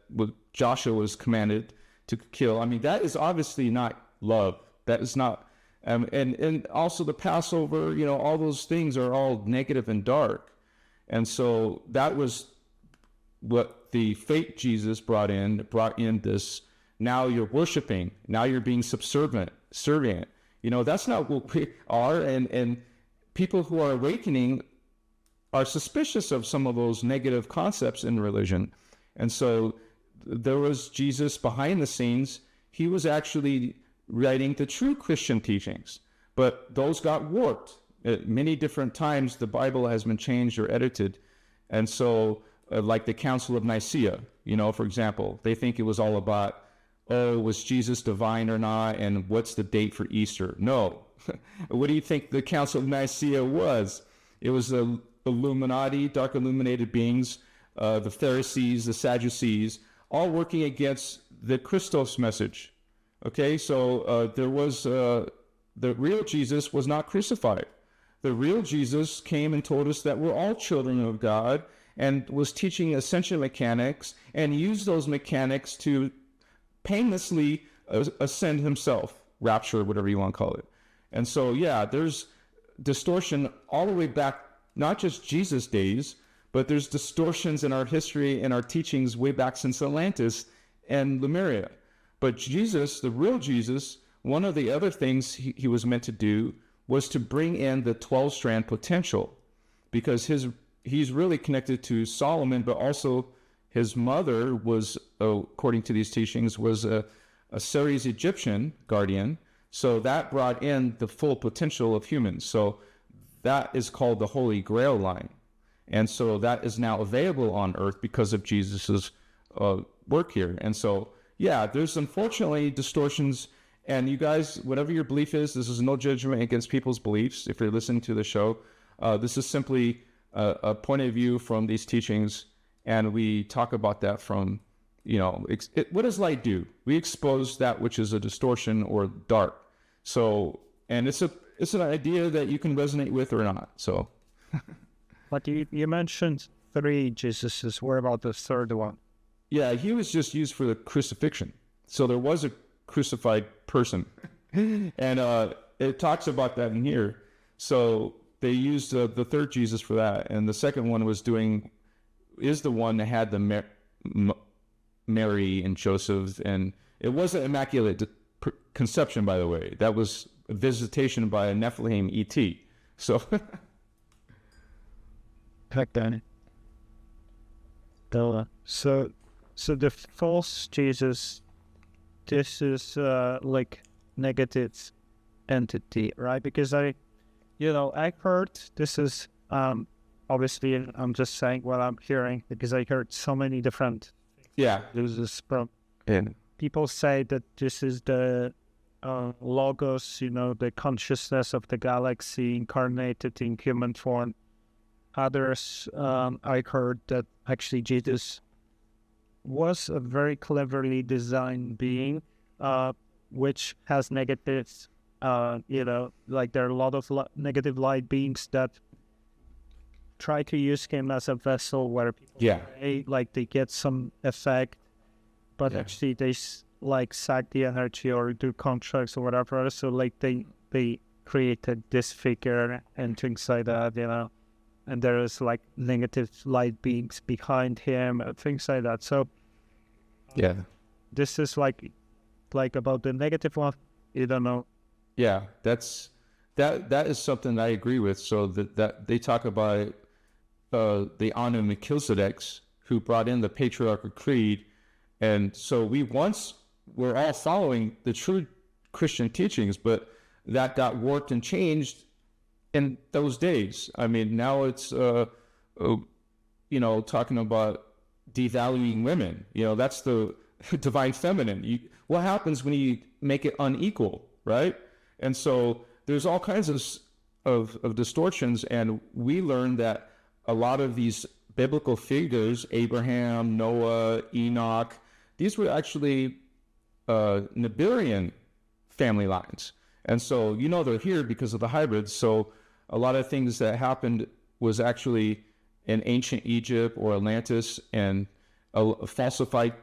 Joshua was commanded to kill. I mean, that is obviously not love. That is not, and also the Passover, all those things are all negative and dark. And so that was what the fake Jesus brought in this, now you're worshiping, now you're being subservient. That's not what we are. And people who are awakening are suspicious of some of those negative concepts in religion. And so there was Jesus behind the scenes. He was actually writing the true Christian teachings, but those got warped. At many different times, the Bible has been changed or edited. And so, like the Council of Nicaea, for example, they think it was all about, was Jesus divine or not? And what's the date for Easter? No. What do you think the Council of Nicaea was? It was the Illuminati, dark illuminated beings, the Pharisees, the Sadducees, all working against the Christos message. Okay, so there was, the real Jesus was not crucified. The real Jesus came and told us that we're all children of God, and was teaching ascension mechanics and used those mechanics to painlessly ascend himself, rapture, whatever you want to call it. And so, yeah, there's distortion all the way back, not just Jesus' days, but there's distortions in our history and our teachings way back since Atlantis and Lemuria. But Jesus, the real Jesus, one of the other things he was meant to do was to bring in the 12-strand potential, because he's really connected to Solomon, but also his mother was, according to these teachings, was a Ceres Egyptian guardian. So that brought in the full potential of humans. So that is called the Holy Grail line. And so that is now available on Earth because of Jesus's work here. And so, yeah, there's unfortunately distortions. And you guys, whatever your belief is, this is no judgment against people's beliefs. If you're listening to the show, this is simply a point of view from these teachings. And we talk about that from, what does light do? We expose that which is a distortion or dark. So, and it's an idea that you can resonate with or not. So, but you mentioned 3 Jesuses. What about the third one? Yeah, he was just used for the crucifixion. So there was a crucified person, and it talks about that in here. So they used the third Jesus for that, and the second one is the one that had the Mary and Joseph, and it wasn't immaculate conception, by the way. That was a visitation by a Nephilim ET. So, back then. So the false Jesus, this is like negative entity, right? Because I heard this is obviously I'm just saying what I'm hearing because I heard so many different uses from people say that this is the logos, the consciousness of the galaxy incarnated in human form. Others, I heard that actually Jesus was a very cleverly designed being, which has negatives. Like there are a lot of negative light beings that try to use him as a vessel where people they get some effect, but actually they sack the energy or do contracts or whatever. So like they created this figure and things like that, and there is like negative light beings behind him and things like that. So this is like about the negative one. You don't know. Yeah, that is something I agree with. So that they talk about the Anu Melchizedeks who brought in the patriarchal creed, and so we once were all following the true Christian teachings, but that got warped and changed in those days. I mean, now it's talking about devaluing women. That's the divine feminine. What happens when you make it unequal, right? And so there's all kinds of distortions, and we learned that a lot of these biblical figures, Abraham, Noah, Enoch, these were actually Nibirian family lines. And so they're here because of the hybrids. So a lot of things that happened was actually in ancient Egypt or Atlantis, and a falsified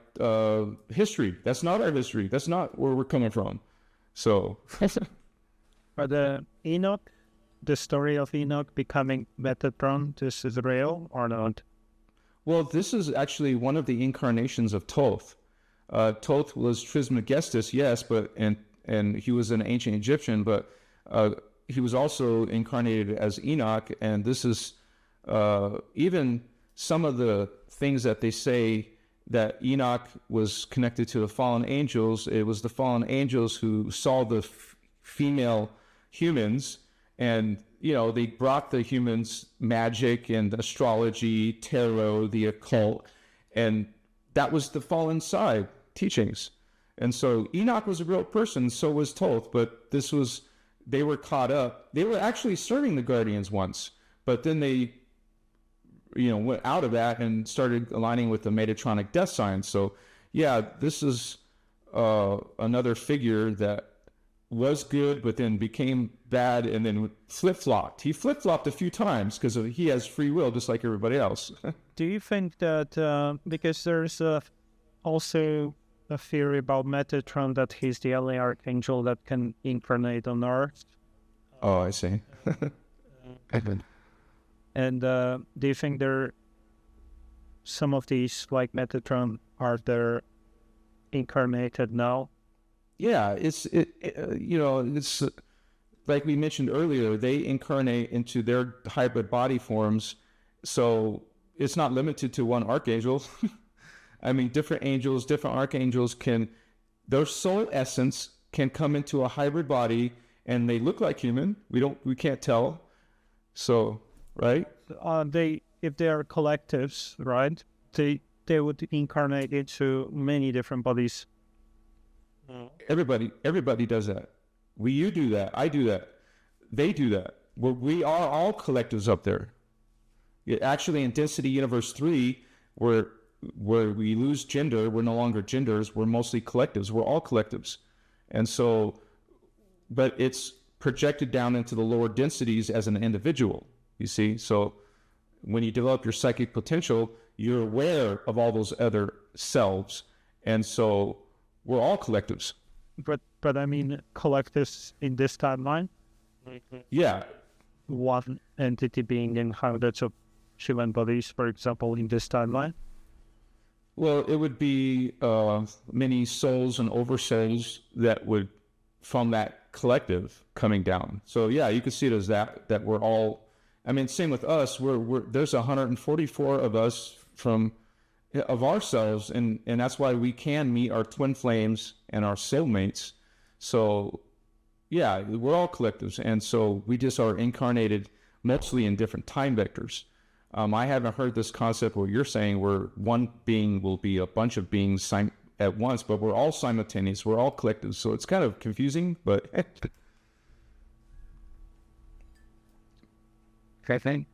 history. That's not our history. That's not where we're coming from. So... But Enoch, the story of Enoch becoming Metatron, this is real or not? Well, this is actually one of the incarnations of Thoth. Thoth was Trismegistus, yes, but and he was an ancient Egyptian, but he was also incarnated as Enoch, and this is even some of the things that they say that Enoch was connected to the fallen angels. It was the fallen angels who saw the female humans, and they brought the humans magic and astrology, tarot, the occult, and that was the fallen side teachings. And so Enoch was a real person, so was Thoth, but they were caught up. They were actually serving the Guardians once, but then they went out of that and started aligning with the Metatronic death sign. So this is another figure that was good, but then became bad, and then flip-flopped. He flip-flopped a few times because he has free will, just like everybody else. Do you think that, because there's also a theory about Metatron that he's the only archangel that can incarnate on Earth? Oh, I see. And do you think some of these, like Metatron, are there incarnated now? Yeah, it's like we mentioned earlier, they incarnate into their hybrid body forms, so it's not limited to one archangel. I mean, different angels, different archangels their soul essence can come into a hybrid body, and they look like human. We can't tell. So, right? If they are collectives, right? They would incarnate into many different bodies. Everybody does that. You do that. I do that. They do that. We are all collectives up there. Actually, in Density Universe 3, where we lose gender, we're no longer genders. We're mostly collectives. We're all collectives. And so, but it's projected down into the lower densities as an individual, you see? So when you develop your psychic potential, you're aware of all those other selves. And so we're all collectives. But I mean, collectives in this timeline? Yeah. One entity being in hundreds of human bodies, for example, in this timeline? Well, it would be many souls and oversouls that would, from that collective, coming down. So yeah, you could see it as that we're all. I mean, same with us. There's 144 of us of ourselves, and that's why we can meet our twin flames and our soulmates. So yeah, we're all collectives, and so we just are incarnated mostly in different time vectors. I haven't heard this concept where you're saying where one being will be a bunch of beings at once, but we're all simultaneous. We're all collectives, so it's kind of confusing, but I think.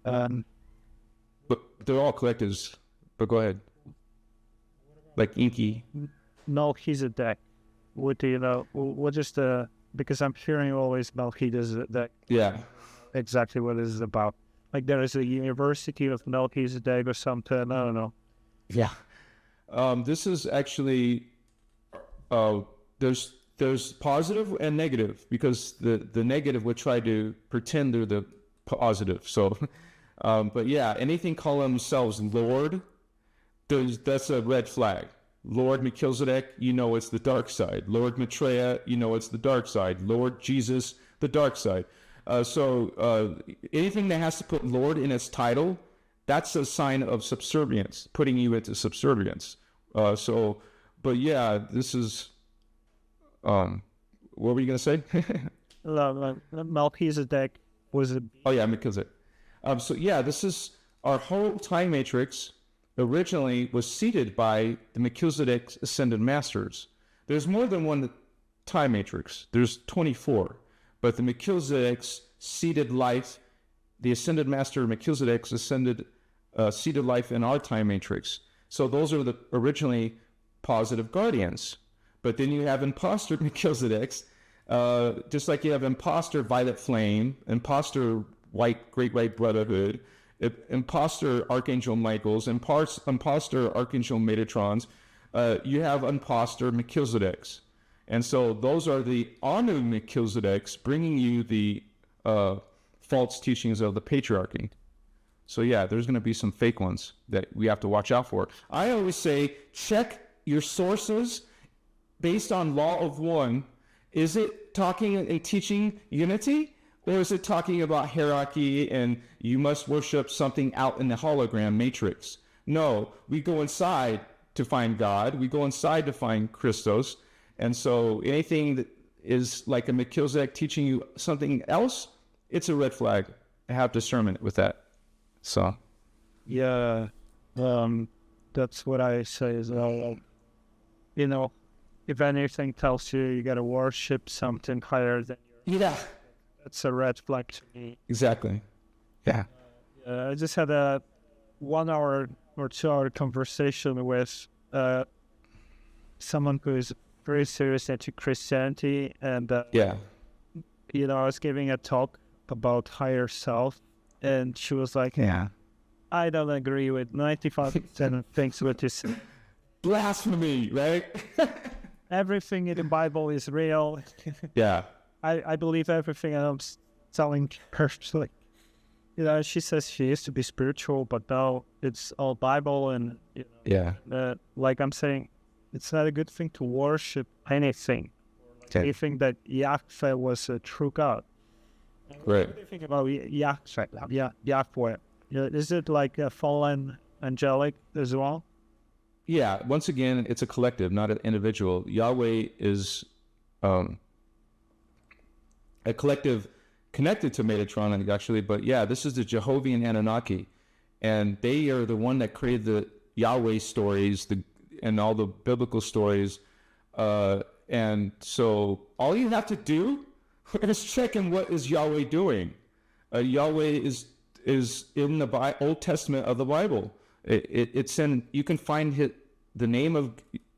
But they're all collectives. But go ahead. Like Inky. Melchizedek. What do you know? What is the? Because I'm hearing always Melchizedek. Yeah. Exactly what it is about. Like there is a University of Melchizedek or something. I don't know. Yeah. This is actually there's positive and negative, because the negative would try to pretend they're the positive. So, but yeah, anything call themselves Lord, that's a red flag. Lord Melchizedek, you know it's the dark side. Lord Maitreya, you know it's the dark side. Lord Jesus, the dark side. So anything that has to put Lord in its title, that's a sign of subservience, putting you into subservience. But yeah, this is, what were you going to say? Melchizedek was a... Oh yeah, Melchizedek. So yeah, this is, our whole time matrix originally was seeded by the Melchizedek Ascended Masters. There's more than one time matrix. There's 24. But the Melchizedek's seeded life, the Ascended Master Melchizedek's seeded life in our time matrix. So those are the originally positive guardians. But then you have imposter Melchizedek's, just like you have imposter Violet Flame, imposter Great White Brotherhood, imposter Archangel Michael's, imposter Archangel Metatrons, you have imposter Melchizedek's. And so those are the Anu Melchizedek's, bringing you the false teachings of the patriarchy. So yeah, there's going to be some fake ones that we have to watch out for. I always say, check your sources based on law of one. Is it talking and teaching unity? Or is it talking about hierarchy and you must worship something out in the hologram matrix? No, we go inside to find God. We go inside to find Christos. And so anything that is like a Melchizedek teaching you something else, it's a red flag. Have discernment with that. So, yeah, that's what I say as well. You know, if anything tells you you got to worship something higher than your... Yeah. That's a red flag to me. Exactly. Yeah. I just had a 1 hour or 2 hour conversation with someone who is very serious into Christianity, and you know, I was giving a talk about higher self, and she was like, "Yeah, I don't agree with 95% of things what you say." Blasphemy, right? Everything in the Bible is real. Yeah, I believe everything I'm telling personally. You know, she says she used to be spiritual, but now it's all Bible, and you know, like I'm saying, it's not a good thing to worship anything. Okay. You think that Yahweh was a true God. Right. What do you think about Yahweh? Is it like a fallen angelic as well? Yeah, once again, it's a collective, not an individual. Yahweh is a collective connected to Metatron, actually, but yeah, this is the Jehovah and Anunnaki, and they are the one that created the Yahweh stories, and all the biblical stories, and so all you have to do is check in what is Yahweh doing. Yahweh is in the Old Testament of the Bible. It's in, you can find the name of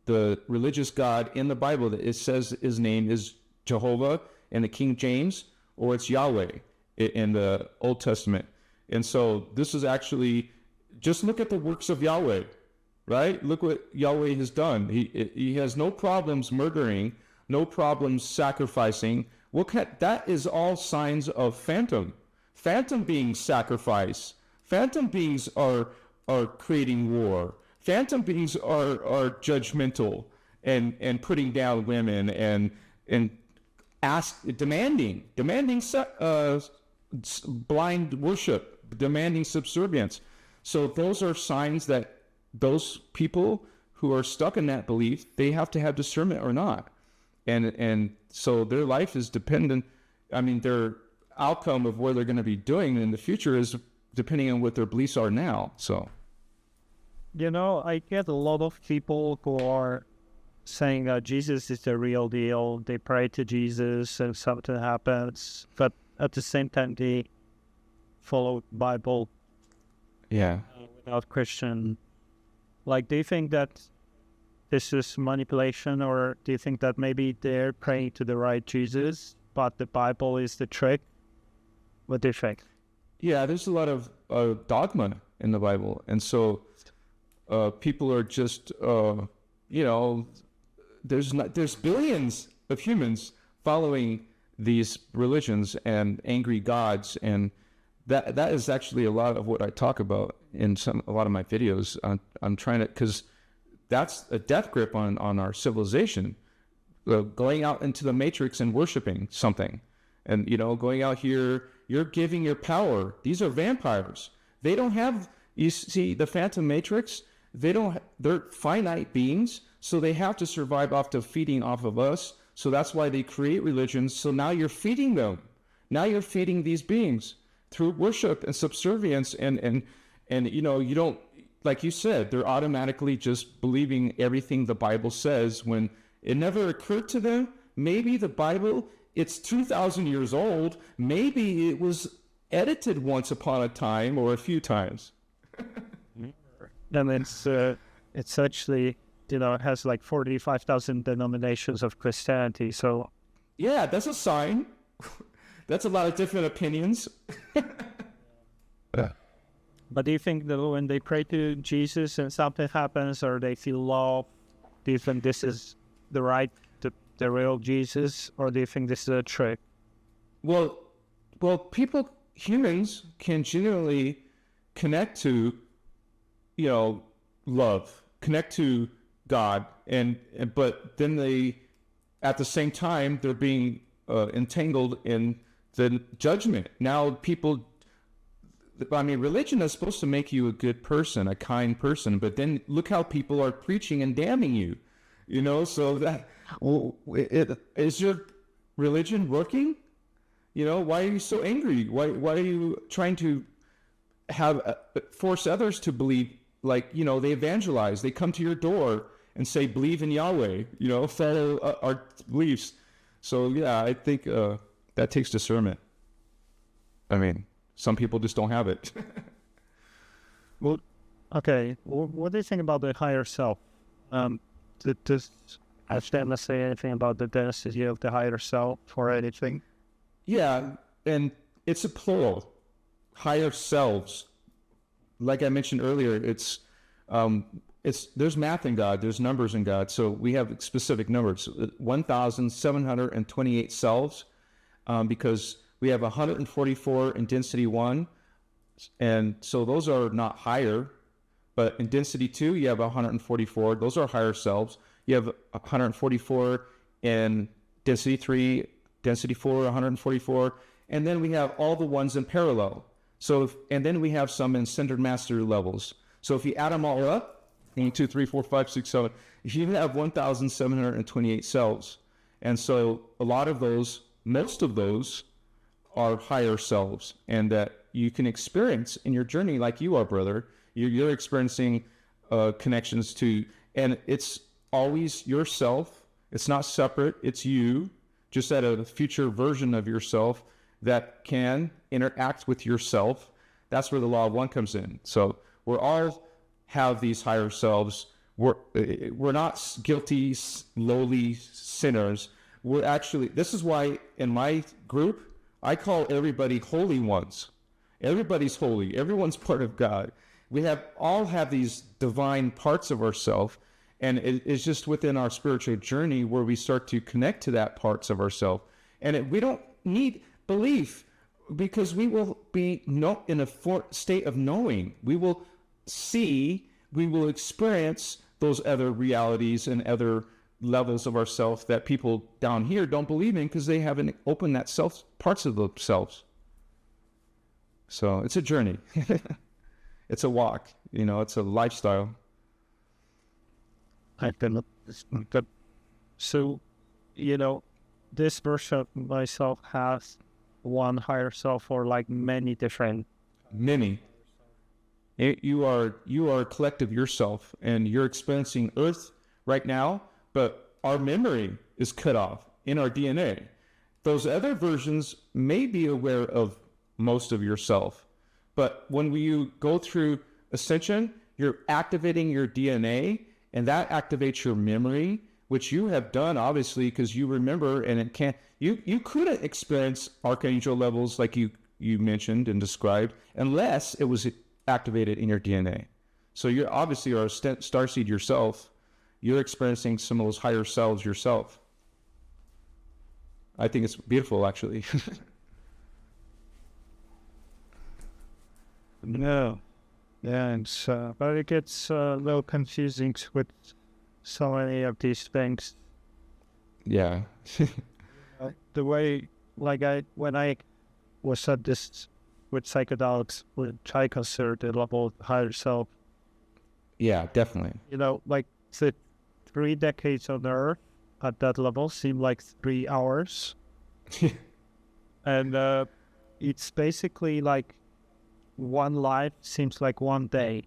the religious God in the Bible. That it says his name is Jehovah in the King James, or it's Yahweh in the Old Testament. And so this is actually, just look at the works of Yahweh, right? Look what Yahweh has done. He has no problems murdering, no problems sacrificing. That is all signs of phantom beings sacrifice. Phantom beings are creating war. phantom beings are judgmental and putting down women and demanding blind worship, demanding subservience. So those are signs that those people who are stuck in that belief, they have to have discernment or not. And so their life is dependent. I mean, their outcome of what they're going to be doing in the future is depending on what their beliefs are now. So, I get a lot of people who are saying that Jesus is the real deal. They pray to Jesus and something happens, but at the same time they follow Bible. Yeah. Without Christian. Like, do you think that this is manipulation, or do you think that maybe they're praying to the right Jesus, but the Bible is the trick? What do you think? Yeah, there's a lot of dogma in the Bible, and so people are just, there's billions of humans following these religions and angry gods, and that is actually a lot of what I talk about in a lot of my videos. I'm trying to, because that's a death grip on our civilization, going out into the matrix and worshiping something, and going out here, you're giving your power. These are vampires. They don't have, you see, the Phantom Matrix. They're finite beings, so they have to survive feeding off of us. So that's why they create religions. So now you're feeding them. Now you're feeding these beings through worship and subservience, and you don't, like you said, they're automatically just believing everything the Bible says when it never occurred to them. Maybe the Bible, it's 2,000 years old. Maybe it was edited once upon a time or a few times. And it's actually, it has like 45,000 denominations of Christianity. So yeah, that's a sign. That's a lot of different opinions. But do you think that when they pray to Jesus and something happens, or they feel love, do you think this is the real Jesus, or do you think this is a trick? Well, humans can genuinely connect to, love, connect to God, but then they, at the same time, they're being entangled in the judgment. Now religion is supposed to make you a good person, a kind person, but then look how people are preaching and damning you, so that, is your religion working? Why are you so angry? Why are you trying to force others to believe, like, they evangelize, they come to your door and say, believe in Yahweh, follow our beliefs. So yeah, I think that takes discernment. I mean, some people just don't have it. Well, okay. What do you think about the higher self? Does Ashayana say anything about the density of the higher self or anything? Yeah, and it's a plural. Higher selves. Like I mentioned earlier, there's math in God, there's numbers in God, so we have specific numbers. 1,728 selves, because we have 144 in density 1, and so those are not higher, but in density 2 you have 144, those are higher selves. You have 144 in density 3, density 4, 144, and then we have all the ones in parallel. And then we have some in centered mastery levels. So if you add them all up, 1, 2, 3, 4, 5, 6, 7, you have 1,728 selves. And so a lot of those, most of those, are higher selves, and that you can experience in your journey, like you are, brother. You're experiencing connections to, and it's always yourself. It's not separate. It's you, just at a future version of yourself that can interact with yourself. That's where the law of one comes in. So we're all have these higher selves. We're not guilty, lowly sinners. We're actually, this is why in my group, I call everybody holy ones. Everybody's holy. Everyone's part of God. We all have these divine parts of ourselves, and it's just within our spiritual journey where we start to connect to that parts of ourselves. And we don't need belief, because we will be in a state of knowing. We will see we will experience those other realities and other levels of ourself that people down here don't believe in because they haven't opened that self parts of themselves. So it's a journey. It's a walk, it's a lifestyle. I can. So, this version of myself has one higher self or like many different. Many. You are a collective yourself, and you're experiencing Earth right now, but our memory is cut off in our DNA. Those other versions may be aware of most of yourself, but when you go through Ascension, you're activating your DNA, and that activates your memory, which you have done obviously because you remember, and it can't. You couldn't experience archangel levels like you mentioned and described unless it was activated in your DNA. So you obviously are a starseed yourself. You're experiencing some of those higher selves yourself. I think it's beautiful, actually. No. Yeah, but it gets a little confusing with so many of these things. Yeah. The way, when I was at this with psychedelics, which I consider the level of higher self. Yeah, definitely. The 3 decades on Earth at that level seem like 3 hours. And it's basically like one life seems like one day.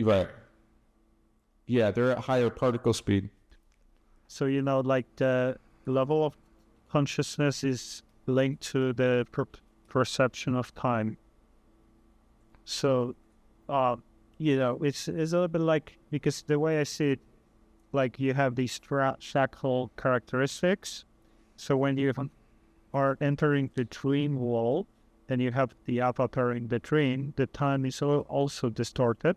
Right. Yeah, they're at higher particle speed. So, the level of consciousness is linked to the perception of time. So, it's a little bit like, because the way I see it, like you have these fractal characteristics. So when you are entering the dream world and you have the avatar in the dream, the time is also distorted.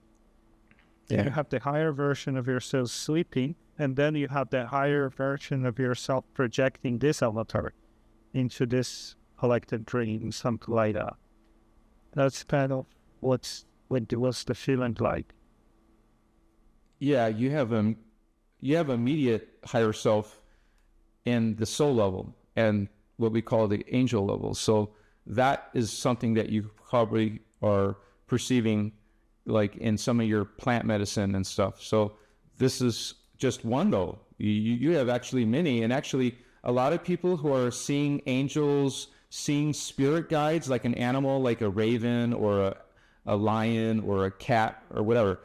Yeah. You have the higher version of yourself sleeping, and then you have the higher version of yourself projecting this avatar into this collective dream, something like that. That's kind of what's the feeling like. Yeah, you have immediate higher self in the soul level and what we call the angel level. So that is something that you probably are perceiving like in some of your plant medicine and stuff. So this is just one though. You have actually many, and actually a lot of people who are seeing angels, seeing spirit guides, like an animal, like a raven or a lion or a cat or whatever,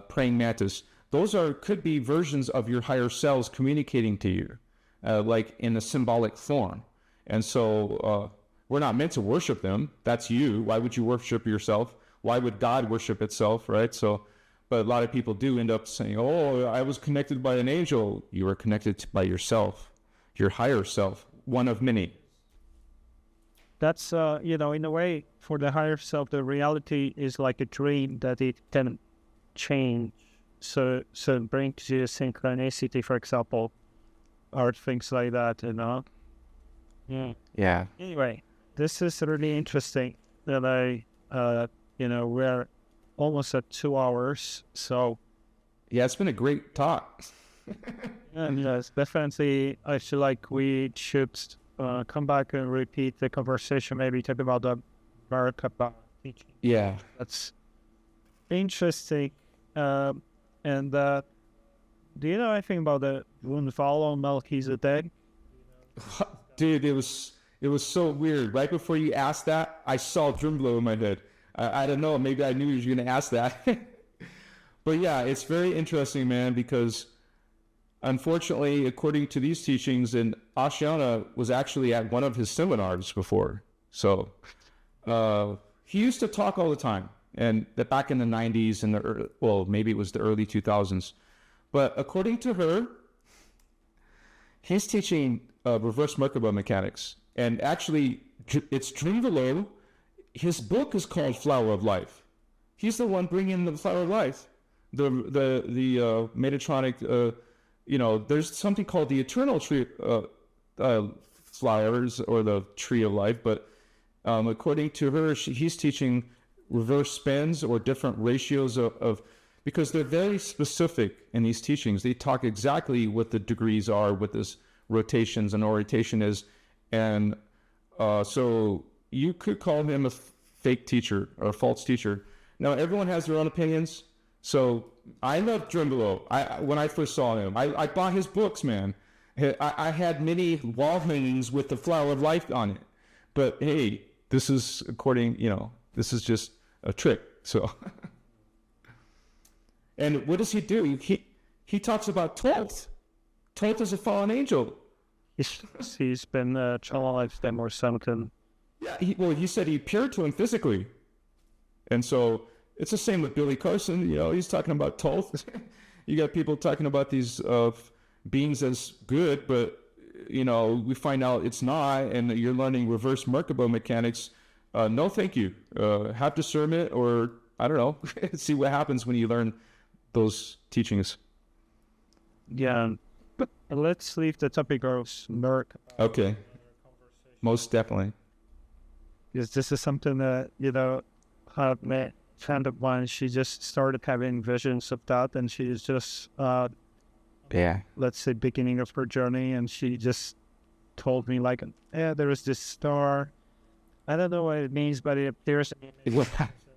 praying mantis. Those could be versions of your higher selves communicating to you, like in a symbolic form. And so we're not meant to worship them. That's you. Why would you worship yourself? Why would God worship itself, right? So, but a lot of people do end up saying, oh, I was connected by an angel. You were connected by yourself, your higher self, one of many. That's, in a way, for the higher self, the reality is like a dream that it can change. So it brings you synchronicity, for example, or things like that, Yeah. Anyway, this is really interesting that we're almost at 2 hours. So yeah, it's been a great talk. and yes, definitely, I feel like we should come back and repeat the conversation, maybe talk about the Barakaba teaching. Yeah. That's interesting. And do you know anything about the Runvalo Melchizedek? Dude, it was so weird. Right before you asked that, I saw Drimblo in my head. I don't know, maybe I knew you were going to ask that. But yeah, it's very interesting, man, because unfortunately, according to these teachings, and Ashayana was actually at one of his seminars before. So he used to talk all the time, and that back in the 90s and maybe it was the early 2000s. But according to her, he's teaching reverse Merkaba mechanics. And actually, it's Drimblo. His book is called Flower of Life. He's the one bringing the Flower of Life. The Metatronic, there's something called the Eternal Tree Flowers, or the Tree of Life. But according to her, he's teaching reverse spins or different ratios of because they're very specific in these teachings. They talk exactly what the degrees are, what this rotations and orientation is. And so you could call him a fake teacher or a false teacher. Now, everyone has their own opinions. So I love Drimbolo. When I first saw him, I bought his books, man. I had many wall hangings with the flower of life on it. But hey, this is this is just a trick. So, and what does he do? He talks about Thoth. Thoth is a fallen angel. He's been channelized them or something. Yeah, he said he appeared to him physically. And so it's the same with Billy Carson. He's talking about Thoth. You got people talking about these beings as good, but we find out it's not, and you're learning reverse Merkaba mechanics. No, thank you. Have discernment, or I don't know. See what happens when you learn those teachings. Yeah, but let's leave the topic of Merk. Okay. Most definitely. Because this is something that have met friend of mine. She just started having visions of that, and she's just let's say beginning of her journey, and she just told me like, there is this star. I don't know what it means, but it appears.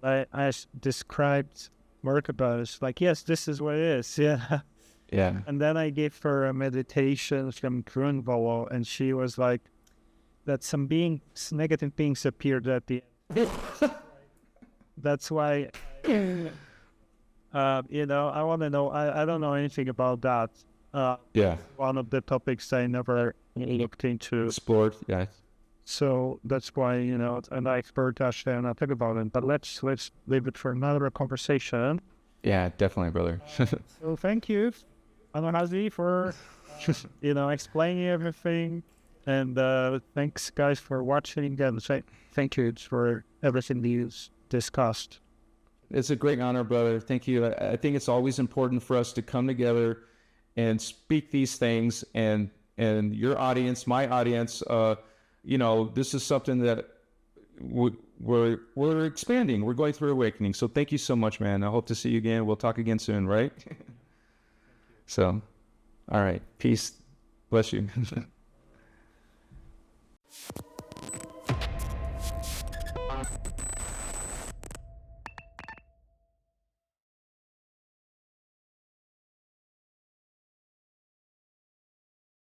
I described Merkaba as like, yes, this is what it is. Yeah. Yeah. And then I gave her a meditation from Grunwald, and she was like, that some negative beings appeared at the end. That's why, I want to know. I don't know anything about that. One of the topics I never looked into. Explored, yeah. So that's why, and I heard Ashayana talk about it. But let's leave it for another conversation. Yeah, definitely, brother. So thank you, Anuhazi, for explaining everything. And thanks, guys, for watching. And thank you for everything you discussed. It's a great honor, brother. Thank you. I think it's always important for us to come together and speak these things. And your audience, my audience, this is something that we're expanding. We're going through awakening. So thank you so much, man. I hope to see you again. We'll talk again soon, right? So, all right. Peace. Bless you.